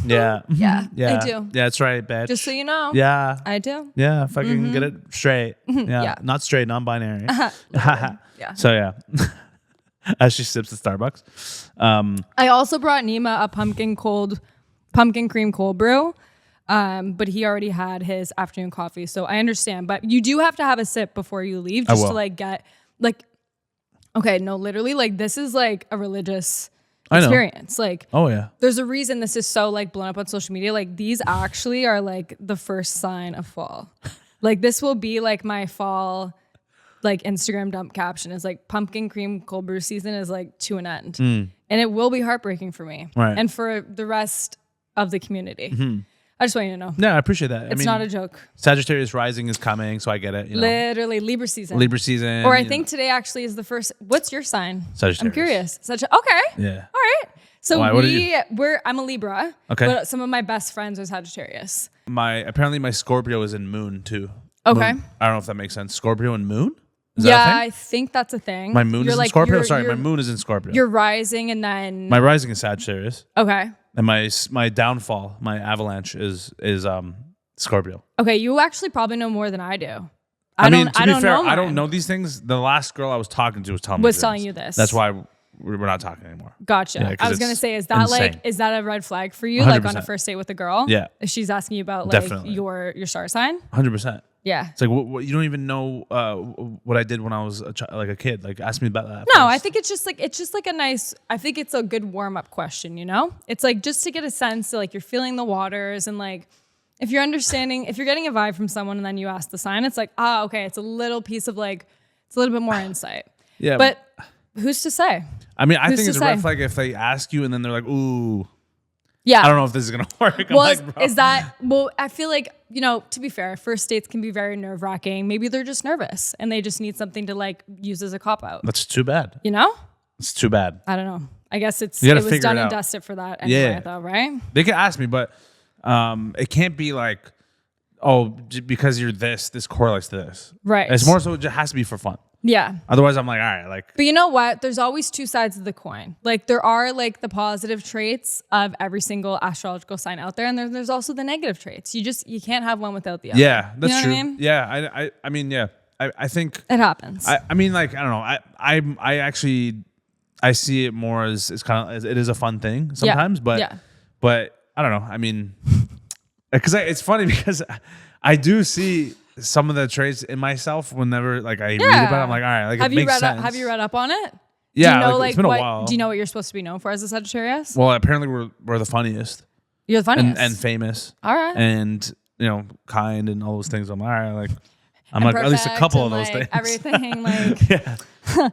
Yeah. Yeah, Yeah. I do. Yeah, that's right, bitch. Just so you know. Yeah. I do. Yeah. Fucking get it straight. Yeah. Yeah. Not straight, non-binary. Yeah. So yeah. As she sips the Starbucks. I also brought Neema a pumpkin cream cold brew. But he already had his afternoon coffee, so I understand. But you do have to have a sip before you leave, just to like get like. Okay, no, literally, like this is like a religious experience. Like, Oh yeah. there's a reason this is so like blown up on social media. Like these actually are like the first sign of fall. Like this will be like my fall, like Instagram dump caption is like pumpkin cream cold brew season is like to an end, and it will be heartbreaking for me, Right. and for the rest of the community. I just want you to know. Yeah, I appreciate that. It's not a joke. Sagittarius rising is coming, so I get it. You know. Literally Libra season. Libra season. Or I think today actually is the first. What's your sign? Sagittarius. I'm curious. Okay. Yeah. All right. So Why? What are you? I'm a Libra. Okay. But some of my best friends are Sagittarius. Apparently my Scorpio is in Moon too. Okay. Moon. I don't know if that makes sense. Scorpio and Moon? Is that a Yeah, thing? I think that's a thing. My Moon You're is in like- Scorpio? you're- Sorry, you're- my Moon is in Scorpio. You're rising and then. My rising is Sagittarius. Okay. And my downfall, my avalanche is Scorpio. Okay. You actually probably know more than I do. I mean, to I be don't fair, know I don't mine. know these things. The last girl I was talking to was telling me you this. That's why we're not talking anymore. Gotcha. Yeah, 'cause I was gonna it's say, is that insane. is that a red flag for you? Like on a 100%. first date with a girl? Yeah. If she's asking you about like Definitely. your star sign? 100%. Yeah. It's like what you don't even know what I did when I was like a kid. Like ask me about that. No, first. I think it's just like a nice. I think it's a good warm up question. You know, it's like just to get a sense, like you're feeling the waters, and like if you're understanding, if you're getting a vibe from someone, and then you ask the sign, it's like okay, it's a little piece of like it's a little bit more insight. Yeah, but who's to say? I mean, I who's think to it's a red say? flag if they ask you and then they're like, "Ooh, Yeah, I don't know if this is gonna work." I'm Well, like, bro. is that well? I feel like to be fair, first dates can be very nerve wracking. Maybe they're just nervous and they just need something to like use as a cop out. That's too bad. You know? It's too bad. I don't know. I guess it gotta was figure done it and out. dusted for that anyway, Yeah. though, right? They can ask me, but it can't be like, because you're this correlates to this. Right. It's more so it just has to be for fun. Yeah. Otherwise, I'm like, all right, like. But you know what? There's always two sides of the coin. Like there are like the positive traits of every single astrological sign out there, and there's also the negative traits. You can't have one without the other. Yeah, that's You know true. what I mean? Yeah, I mean, yeah. I think It happens. I mean, like, I don't know. I actually I see it more as kind of it is a fun thing sometimes, but I don't know. I mean, because it's funny because I do see some of the traits in myself whenever like I read about it. I'm like, all right, like have it you makes read sense. Have you read up on it? Yeah, Do you know like, it's been a what? while. Do you know what you're supposed to be known for as a Sagittarius? Well, apparently we're the funniest You're the funniest and famous. All right. And kind and all those things. I'm like, all right, like I'm And like at least a perfect couple of and, those like, things. Everything like Yeah.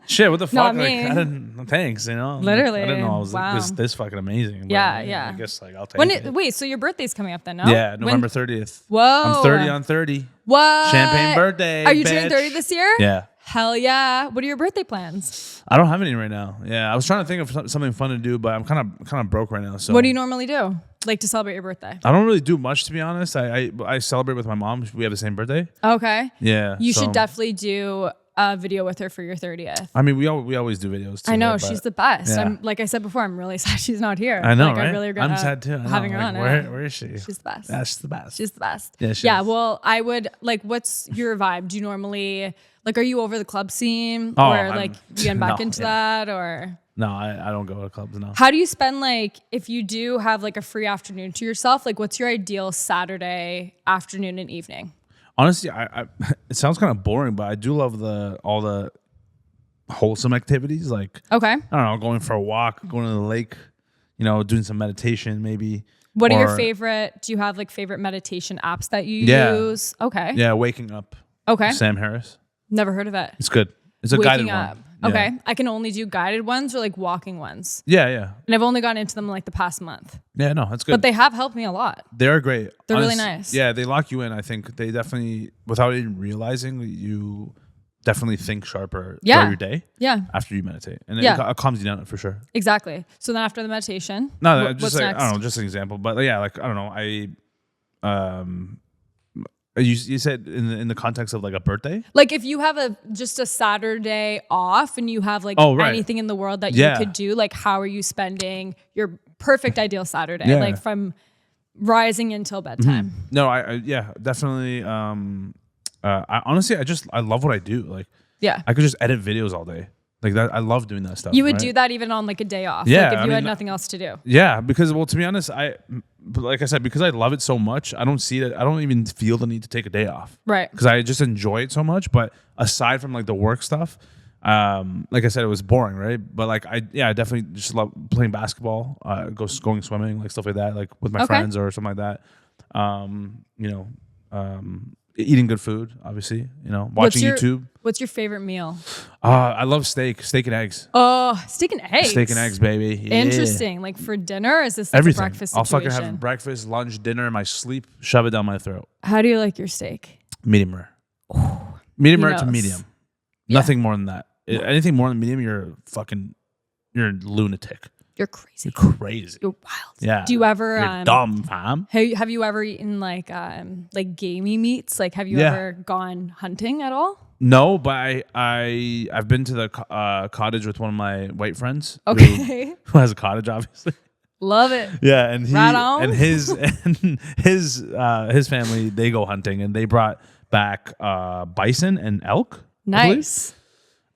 Shit, what the fuck? Not Like, me. I didn't. Thanks, Literally. I didn't know I was Wow. this fucking amazing. But, Yeah. I guess like I'll take it. wait, so your birthday's coming up then, no? Yeah, When- November 30th. Whoa. I'm 30 on 30. What? Champagne birthday. Are you bitch. turning 30 this year? Yeah. Hell yeah. What are your birthday plans? I don't have any right now. Yeah, I was trying to think of something fun to do, but I'm kind of broke right now. So What do you normally do? Like to celebrate your birthday? I don't really do much, to be honest. I celebrate with my mom. We have the same birthday. Okay. Yeah. You so- should definitely do a video with her for your 30th. I mean, we always do videos too. I know, right? she's the best. Yeah. I'm like I said before, I'm really sad she's not here. I know, like, right? I really regret I'm sad too. having her on. Where is she? She's the best. Yeah, she's the best. She's the best. Yeah, she yeah. is. Well, I would like. What's your vibe? Do you normally like? Are you over the club scene, Oh, or like you getting back into that, or? No, I don't go to clubs now. How do you spend like if you do have like a free afternoon to yourself? Like, what's your ideal Saturday afternoon and evening? Honestly, I it sounds kind of boring, but I do love all the wholesome activities. Like, Okay. I don't know, going for a walk, going to the lake, doing some meditation maybe. What are your Or- favorite? Do you have like favorite meditation apps that you Yeah. use? Okay. Yeah, waking up. Okay. Sam Harris. Never heard of it. It's good. It's a guided Waking up. one. Okay. Yeah. I can only do guided ones or like walking ones. Yeah. And I've only gotten into them like the past month. Yeah, no, that's good. But they have helped me a lot. They're great. They're really nice. Yeah, they lock you in. I think they definitely, without even realizing, you definitely think sharper Yeah. throughout your day Yeah, after you meditate. And Yeah. it calms you down for sure. exactly. So then after the meditation, No, what's just like, next? I don't know, just an example. But yeah, like, I don't know. You said in the context of like a birthday? Like if you have just a Saturday off and you have like Oh, right. anything in the world that Yeah. you could do, like how are you spending your perfect ideal Saturday? Yeah. Like from rising until bedtime. No, I yeah, definitely. I honestly, I love what I do. Like, Yeah. I could just edit videos all day. Like that, I love doing that stuff. You would right? do that even on like a day off. Yeah, Like if I you had mean, nothing else to do. Yeah, because well, to be honest, like I said, because I love it so much, I don't see it. I don't even feel the need to take a day off. Right. Because I just enjoy it so much. But aside from like the work stuff, like I said, it was boring, right? But like I definitely just love playing basketball, going swimming, like stuff like that, like with my Okay. friends or something like that. Eating good food, obviously. Watching YouTube. What's your favorite meal? I love steak and eggs. Oh, steak and eggs. Steak and eggs, baby. Yeah. Interesting. Like for dinner, or is this like Everything. a breakfast I'll situation? fucking have breakfast, lunch, dinner in my sleep, shove it down my throat. How do you like your steak? Medium rare. Medium He rare to knows. medium. Yeah. Nothing more than that. Anything more than medium, you're a lunatic. You're crazy. You're crazy. You're wild. Yeah. Do you ever You're dumb, fam. have you ever eaten like gamey meats? Like have you Yeah. ever gone hunting at all? No, but I've been to the cottage with one of my white friends. Okay. Who has a cottage, obviously. Love it. Yeah, and Right on. and his family, they go hunting, and they brought back bison and elk. I believe. Nice.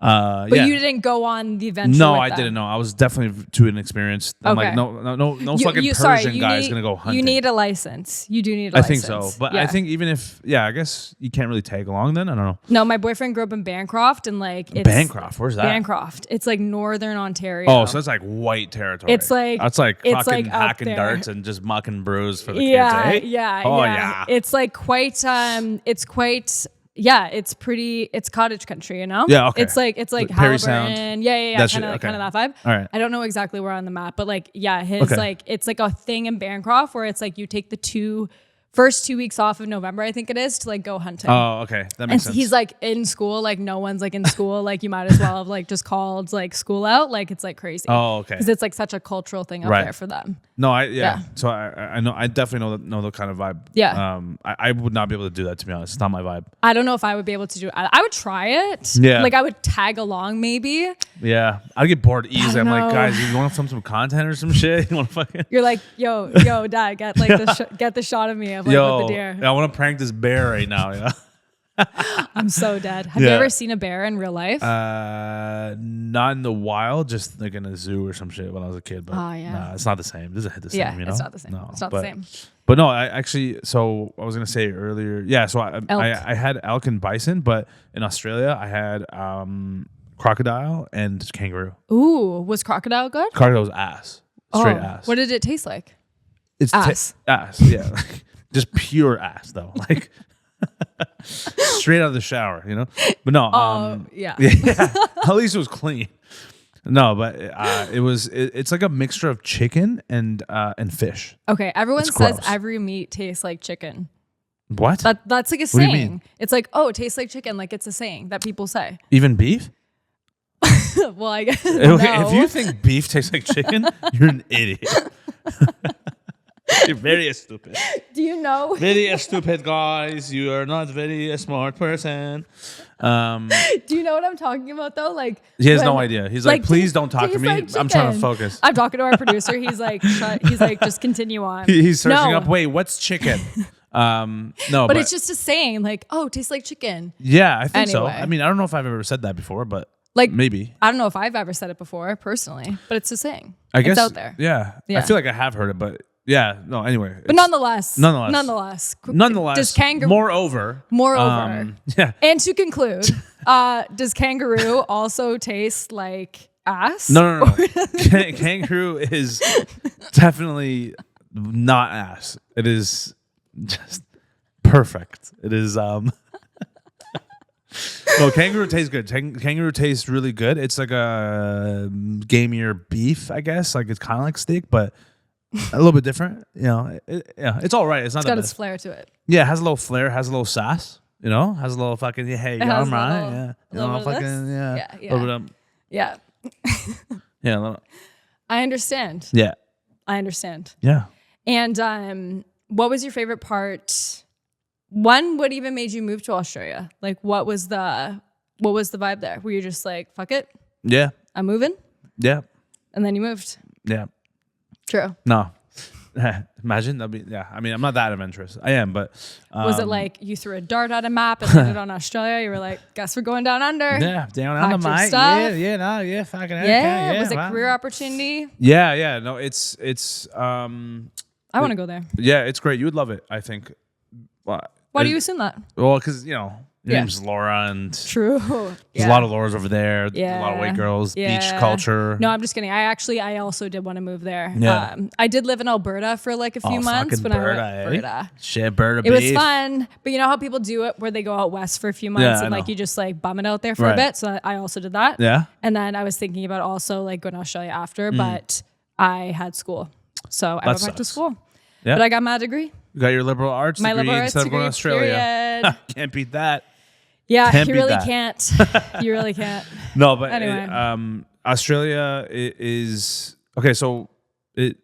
But But you didn't go on the adventure. No, with I them. didn't know. I was definitely too inexperienced. I'm Okay. like, no You- fucking you- Persian sorry, guy is need- gonna go hunting. You need a license. You do need a I license. think so, but Yeah. I think even if, I guess you can't really tag along. Then I don't know. No, my boyfriend grew up in Bancroft and like it's Bancroft, where's that? Bancroft. It's like northern Ontario. Oh, so that's like white territory. It's like- that's like it's fucking like up hacking there. darts and just mucking brews for the yeah, kids. Eh? yeah, Oh yeah. yeah. It's like quite it's pretty. It's cottage country, you know. Yeah, okay. It's like Parry Sound. Halliburton. Yeah. That Kind shit, of okay. that vibe. All right. I don't know exactly where on the map, but like his Okay. like it's like a thing in Bancroft where it's like you take the first 2 weeks off of November, I think it is, to like go hunting. Oh, okay, that and makes sense. he's like in school, like no one's like in school, like you might as well have like just called like school out, like it's like crazy. Oh, okay. Because it's like such a cultural thing up Right. there for them. No, Yeah. So I know. I definitely know the kind of vibe. Yeah. I would not be able to do that, to be honest. It's not my vibe. I don't know if I would be able to do it. I would try it. Yeah. Like I would tag along maybe. Yeah, I'd get bored easily. I'm know. like, guys, you want some content or some shit? You want to fucking You're like, yo, dad, get like get the shot of me of like with the deer. I want to prank this bear right now. You know? I'm so dead. Have you Yeah. ever seen a bear in real life? Not in the wild, just like in a zoo or some shit when I was a kid. But Oh, yeah. nah, it's not the same. It doesn't hit the same. Yeah, you know? it's not the same. No, It's not but, the same. But no, I actually. So I was gonna say earlier. Yeah. So Elk. I had elk and bison, but in Australia I had crocodile and kangaroo. Ooh, was crocodile good? Crocodile's ass, straight ass. What did it taste like? It's Ass. ass. Yeah. Just pure ass though. Like straight out of the shower, you know? But no, Yeah. yeah. At least it was clean. No, but it's like a mixture of chicken and fish. Okay, everyone It's says gross. every meat tastes like chicken. What? That's like a do you saying. mean? It's like, oh, it tastes like chicken. Like it's a saying that people say. Even beef? Well, I guess Okay, no. if you think beef tastes like chicken, you're an idiot. You're very stupid. Do you know? Very stupid, guys. You are not very smart person. Do you know what I'm talking about though? Like he has no idea. He's like, please don't talk to me. Like I'm trying to focus. I'm talking to our producer. He's like, he's like, just continue on. He's searching up. Wait, what's chicken? No, but it's just a saying. Like, oh, it tastes like chicken. Yeah, I think so. Anyway. I mean, I don't know if I've ever said that before, but like maybe. I don't know if I've ever said it before personally, but it's a saying. I guess it's out there. Yeah, I feel like I have heard it, but yeah, no. Anyway, but nonetheless. Does kangaroo? Moreover. Yeah. And to conclude, does kangaroo also taste like ass? No. Kangaroo is definitely not ass. It is just perfect. It is no, kangaroo tastes good. Kangaroo tastes really good. It's like a gamier beef, I guess. Like it's kind of like steak, but a little bit different. You know, it's all right. It's not. It's got its flair to it. Yeah, it has a little flair. Has a little sass. You know, has a little fucking hey, I'm right. Yeah, a little bit fucking yeah. A little bit yeah. Yeah. A little. I understand. Yeah. I understand. Yeah. And what was your favorite part? What even made you move to Australia? Like, what was the vibe there? Were you just like, fuck it? Yeah. I'm moving? Yeah. And then you moved? Yeah. True. No. Imagine that'd be I mean, I'm not that adventurous. I am, but was it like you threw a dart at a map and landed on Australia? You were like, guess we're going down under. Yeah, down under, mate. Yeah, fucking yeah. Was it a career opportunity? Yeah. No, it's I want to go there. Yeah, it's great. You would love it, I think. Why do you assume that? Well, because your name's Laura, and true. There's a lot of Lauras over there. Yeah. A lot of white girls, beach culture. No, I'm just kidding. I also did want to move there. Yeah. I did live in Alberta for like a few months when I went Alberta. Shit, Berta It was fun, but you know how people do it where they go out west for a few months and like you just like bum it out there for a bit. So I also did that. Yeah. And then I was thinking about also like going to Australia after, but I had school, so I went back to school. Yeah. But I got my degree. You got your liberal arts degree instead of going to Australia. Can't beat that. Yeah, you really can't. You really can't. No, but anyway. Australia is okay. So it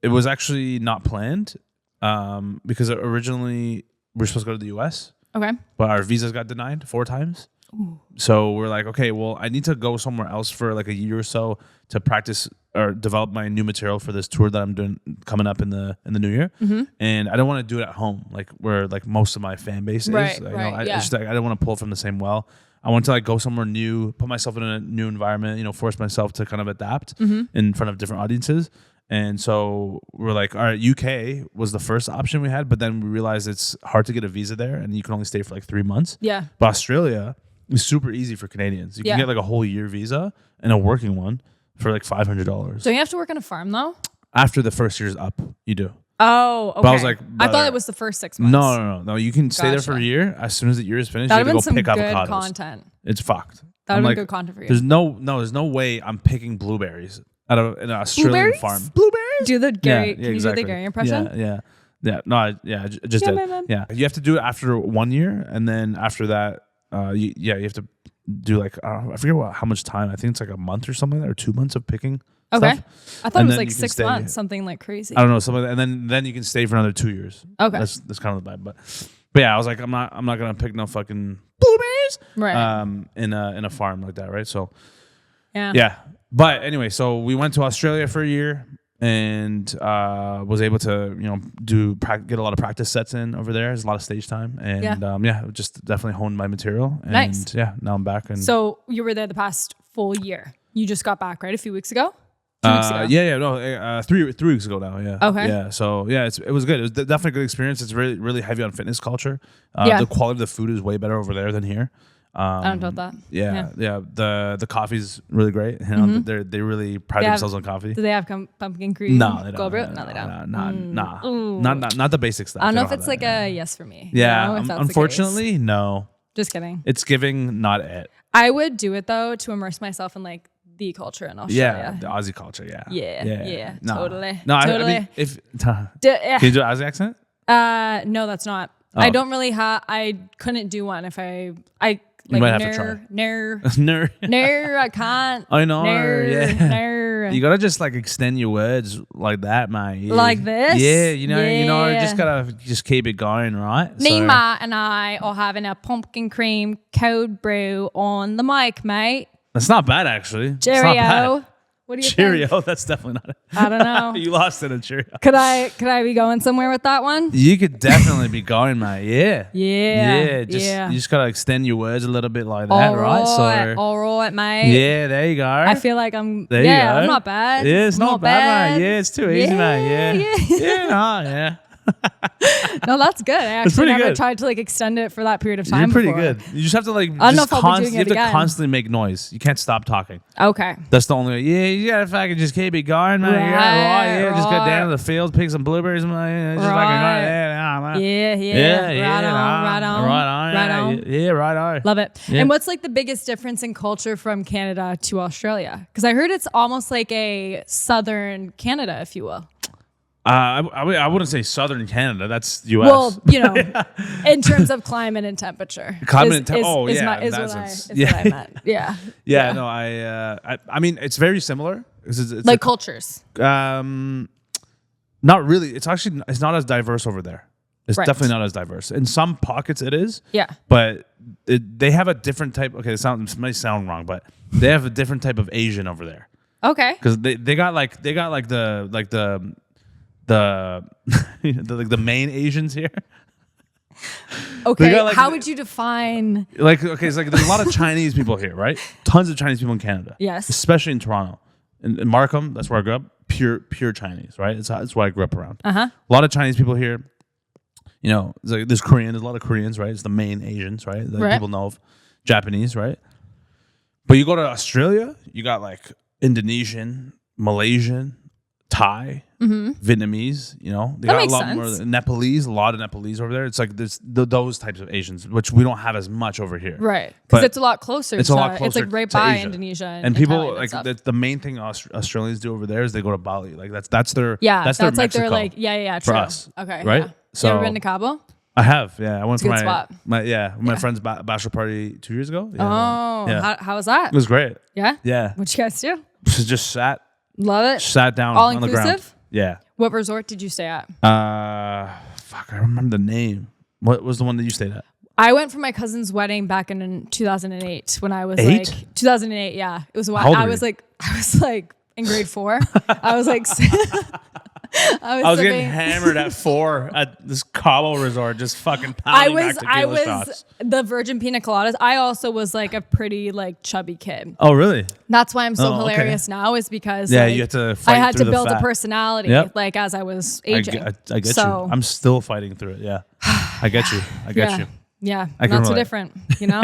was actually not planned because originally we were supposed to go to the US. Okay. But our visas got denied 4 times. Ooh. So we're like, okay, well, I need to go somewhere else for like a year or so to practice or develop my new material for this tour that I'm doing coming up in the new year. Mm-hmm. And I don't want to do it at home, like where like most of my fan base is. Right. It's just like I don't want to pull from the same well. I want to like go somewhere new, put myself in a new environment, force myself to kind of adapt in front of different audiences. And so we're like, all right, UK was the first option we had, but then we realized it's hard to get a visa there and you can only stay for like 3 months. Yeah. But Australia is super easy for Canadians. You can get like a whole year visa and a working one for like $500. Don't you have to work on a farm though? After the first year's up, you do. Oh, okay. But I was like, I thought it was the first 6 months. No. You can stay there for a year. As soon as the year is finished, that you have to go pick good avocados. Content. It's fucked. That would have been good content for you. There's no way I'm picking blueberries out of an Australian farm. Blueberries? Do the Gary? Can exactly. you do the Gary impression? Yeah. No, I just did. Yeah. You have to do it after 1 year, and then after that, you have to do like I forget how much time. I think it's like a month or something, or 2 months of picking. Okay. Stuff. I thought it was like 6 months, something like crazy. I don't know, something like that. And then you can stay for another 2 years. Okay. That's kind of the vibe. But yeah, I was like, I'm not gonna pick no fucking blueberries. Right. In a farm like that, right? So yeah. But anyway, so we went to Australia for a year and was able to get a lot of practice sets in over there. There's a lot of stage time, and just definitely honed my material. And nice. Now I'm back. And so you were there the past full year. You just got back, right? A few weeks ago. 2 weeks ago. No, 3 weeks ago now. Yeah. Okay. Yeah. So it was good. It was definitely a good experience. It's really really heavy on fitness culture. The quality of the food is way better over there than here. I don't doubt that. Yeah. The coffee's really great. They really pride themselves on coffee. Do they have pumpkin cream? No, they don't. Cold brew? No, they don't. Not the basic stuff. I don't know if it's like a yes for me. Yeah. Unfortunately, no. Just kidding. It's giving not it. I would do it though to immerse myself in like the culture in Australia. Yeah, the Aussie culture. Yeah. No. Totally. No, totally. I mean, can you do an Aussie accent? No, that's not. Oh. I don't really have. I couldn't do one if I like you might have to try. I can't. I know. No, You gotta just like extend your words like that, mate. Yeah. Like this? Yeah, you know, just gotta keep it going, right? Neema and I are having a pumpkin cream cold brew on the mic, mate. That's not bad, actually. Cheerio. What do you Cheerio, think? that's definitely not it. I don't know. You lost it in Cheerio. Could I be going somewhere with that one? You could definitely be going, mate. Yeah. Yeah. You just gotta extend your words a little bit like that, right? All right, mate. Yeah, there you go. I feel like I'm. There you go. I'm not bad. Yeah, it's not bad, mate. Yeah, it's too easy, mate. Yeah. Yeah. No, that's good. I actually pretty never good. tried to like extend it for that period of time. You're pretty before. good. You just have to like. I don't know if I'll be doing you have it to again. constantly make noise. You can't stop talking. Okay. That's the only way. Yeah, you gotta fucking just keep it going, man. Right, Just go down to the field, pick some blueberries, man. Just fucking go there. Right on. Yeah, right on. Love it. Yeah. And what's like the biggest difference in culture from Canada to Australia? Because I heard it's almost like a southern Canada, if you will. I wouldn't say southern Canada. That's U.S. Well, you know, in terms of climate and temperature. Is what I meant. Yeah. Yeah. No, I mean, it's very similar. It's like cultures. Not really. It's not as diverse over there. It's definitely not as diverse. In some pockets, it is. Yeah. But they have a different type. Okay, it might sound wrong, but they have a different type of Asian over there. Okay. Because they got the main Asians here. Okay. How would you define? It's like there's a lot of Chinese people here, right? Tons of Chinese people in Canada. Yes. Especially in Toronto. In Markham, that's where I grew up. Pure Chinese, right? That's where I grew up around. A lot of Chinese people here. You know, there's Korean. There's a lot of Koreans, right? It's the main Asians, right? That people know of. Japanese, right? But you go to Australia, you got like Indonesian, Malaysian, Thai, Vietnamese, you know, they got a lot more Nepalese, a lot of Nepalese over there. It's like there's those types of Asians, which we don't have as much over here. Right. Because it's a lot closer. It's a lot closer. It's like right by Asia. Indonesia. And people like the main thing Australians do over there is they go to Bali. Like that's their that's their like Mexico they're like true. for us. Okay. Right. Yeah. So you ever been to Cabo? I have. Yeah, I went for my friend's bachelor party 2 years ago. Yeah. How was that? It was great. Yeah. Yeah. What'd you guys do? Just sat. Love it. Sat down all on the ground. inclusive? Yeah. What resort did you stay at? I remember the name. What was the one that you stayed at? I went for my cousin's wedding back in 2008 when I was 2008. Yeah, it was a while. I was like in grade 4. I was like, I was getting hammered at 4 at this Cabo resort, just fucking pounding back tequila shots. The virgin pina coladas. I also was like a pretty like chubby kid. Oh, really? That's why I'm so hilarious now, is because you had to fight I had to build a personality like as I was aging. I get you. I'm still fighting through it. Yeah, I get you. I get you. Yeah, we're not so different, you know.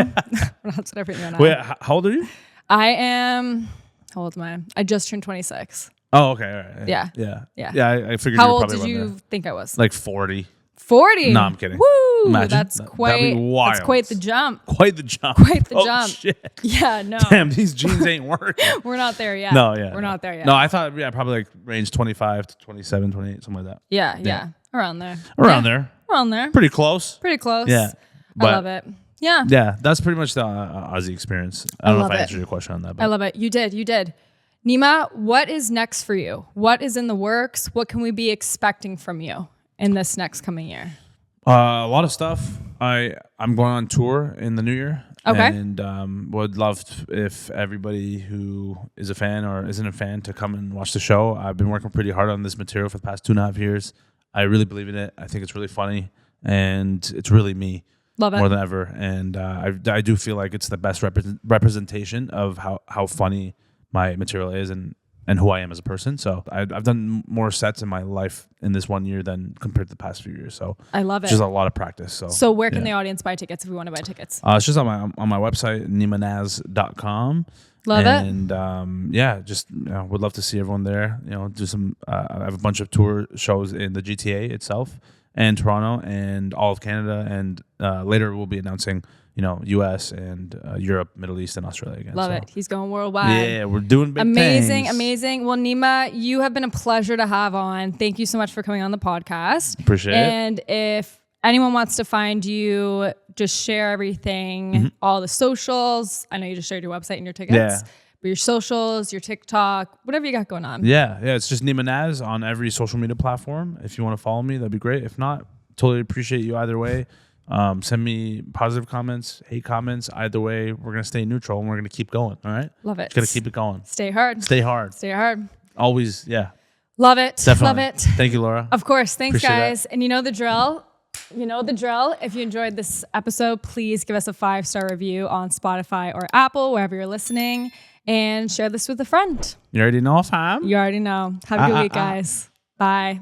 We're not so different, you and I. Wait, how old are you? I am. How old am I? I just turned 26. Oh, okay. All right. Yeah. I figured. How you were old probably did you there. think I was? Like 40. 40? No, I'm kidding. Woo! Imagine. That's quite the jump. Quite the jump. Quite the oh, jump. Shit. Yeah, no. Damn, these jeans ain't working. We're not there yet. No, yeah. We're not there yet. No, I thought probably like range 25 to 27, 28, something like that. Yeah. Around there. Around there. Pretty close. Yeah. I love it. Yeah. Yeah, that's pretty much the Aussie experience. I don't know if I answered your question on that. But. I love it. You did. Neema, what is next for you? What is in the works? What can we be expecting from you in this next coming year? A lot of stuff. I'm going on tour in the new year. Okay. And would love if everybody who is a fan or isn't a fan to come and watch the show. I've been working pretty hard on this material for the past 2.5 years. I really believe in it. I think it's really funny, and it's really me. Love it. More than ever. And I do feel like it's the best representation of how funny my material is and who I am as a person. So I've done more sets in my life in this 1 year than compared to the past few years. So I love it. Just a lot of practice. So where can the audience buy tickets if we want to buy tickets? It's just on my website, neemanaz.com. Love it. And would love to see everyone there. You know, do some. I have a bunch of tour shows in the GTA itself and Toronto and all of Canada. And later we'll be announcing, U.S. and Europe, Middle East, and Australia again. Love it. He's going worldwide. Yeah, we're doing big things. Amazing. Well, Neema, you have been a pleasure to have on. Thank you so much for coming on the podcast. Appreciate it. And if anyone wants to find you, just share everything, all the socials. I know you just shared your website and your tickets. Yeah. your socials, your TikTok, whatever you got going on. Yeah. It's just Neema Naz on every social media platform. If you want to follow me, that'd be great. If not, totally appreciate you either way. Send me positive comments, hate comments. Either way, we're gonna stay neutral and we're gonna keep going. All right. Love it. Just gotta keep it going. Stay hard. Stay hard. Stay hard. Always. Yeah. Love it. Definitely. Love it. Thank you, Laura. Of course. Thanks, Appreciate guys. And you know the drill. You know the drill. If you enjoyed this episode, please give us a 5-star review on Spotify or Apple, wherever you're listening, and share this with a friend. You already know, fam. You already know. Have a good week, guys. Bye.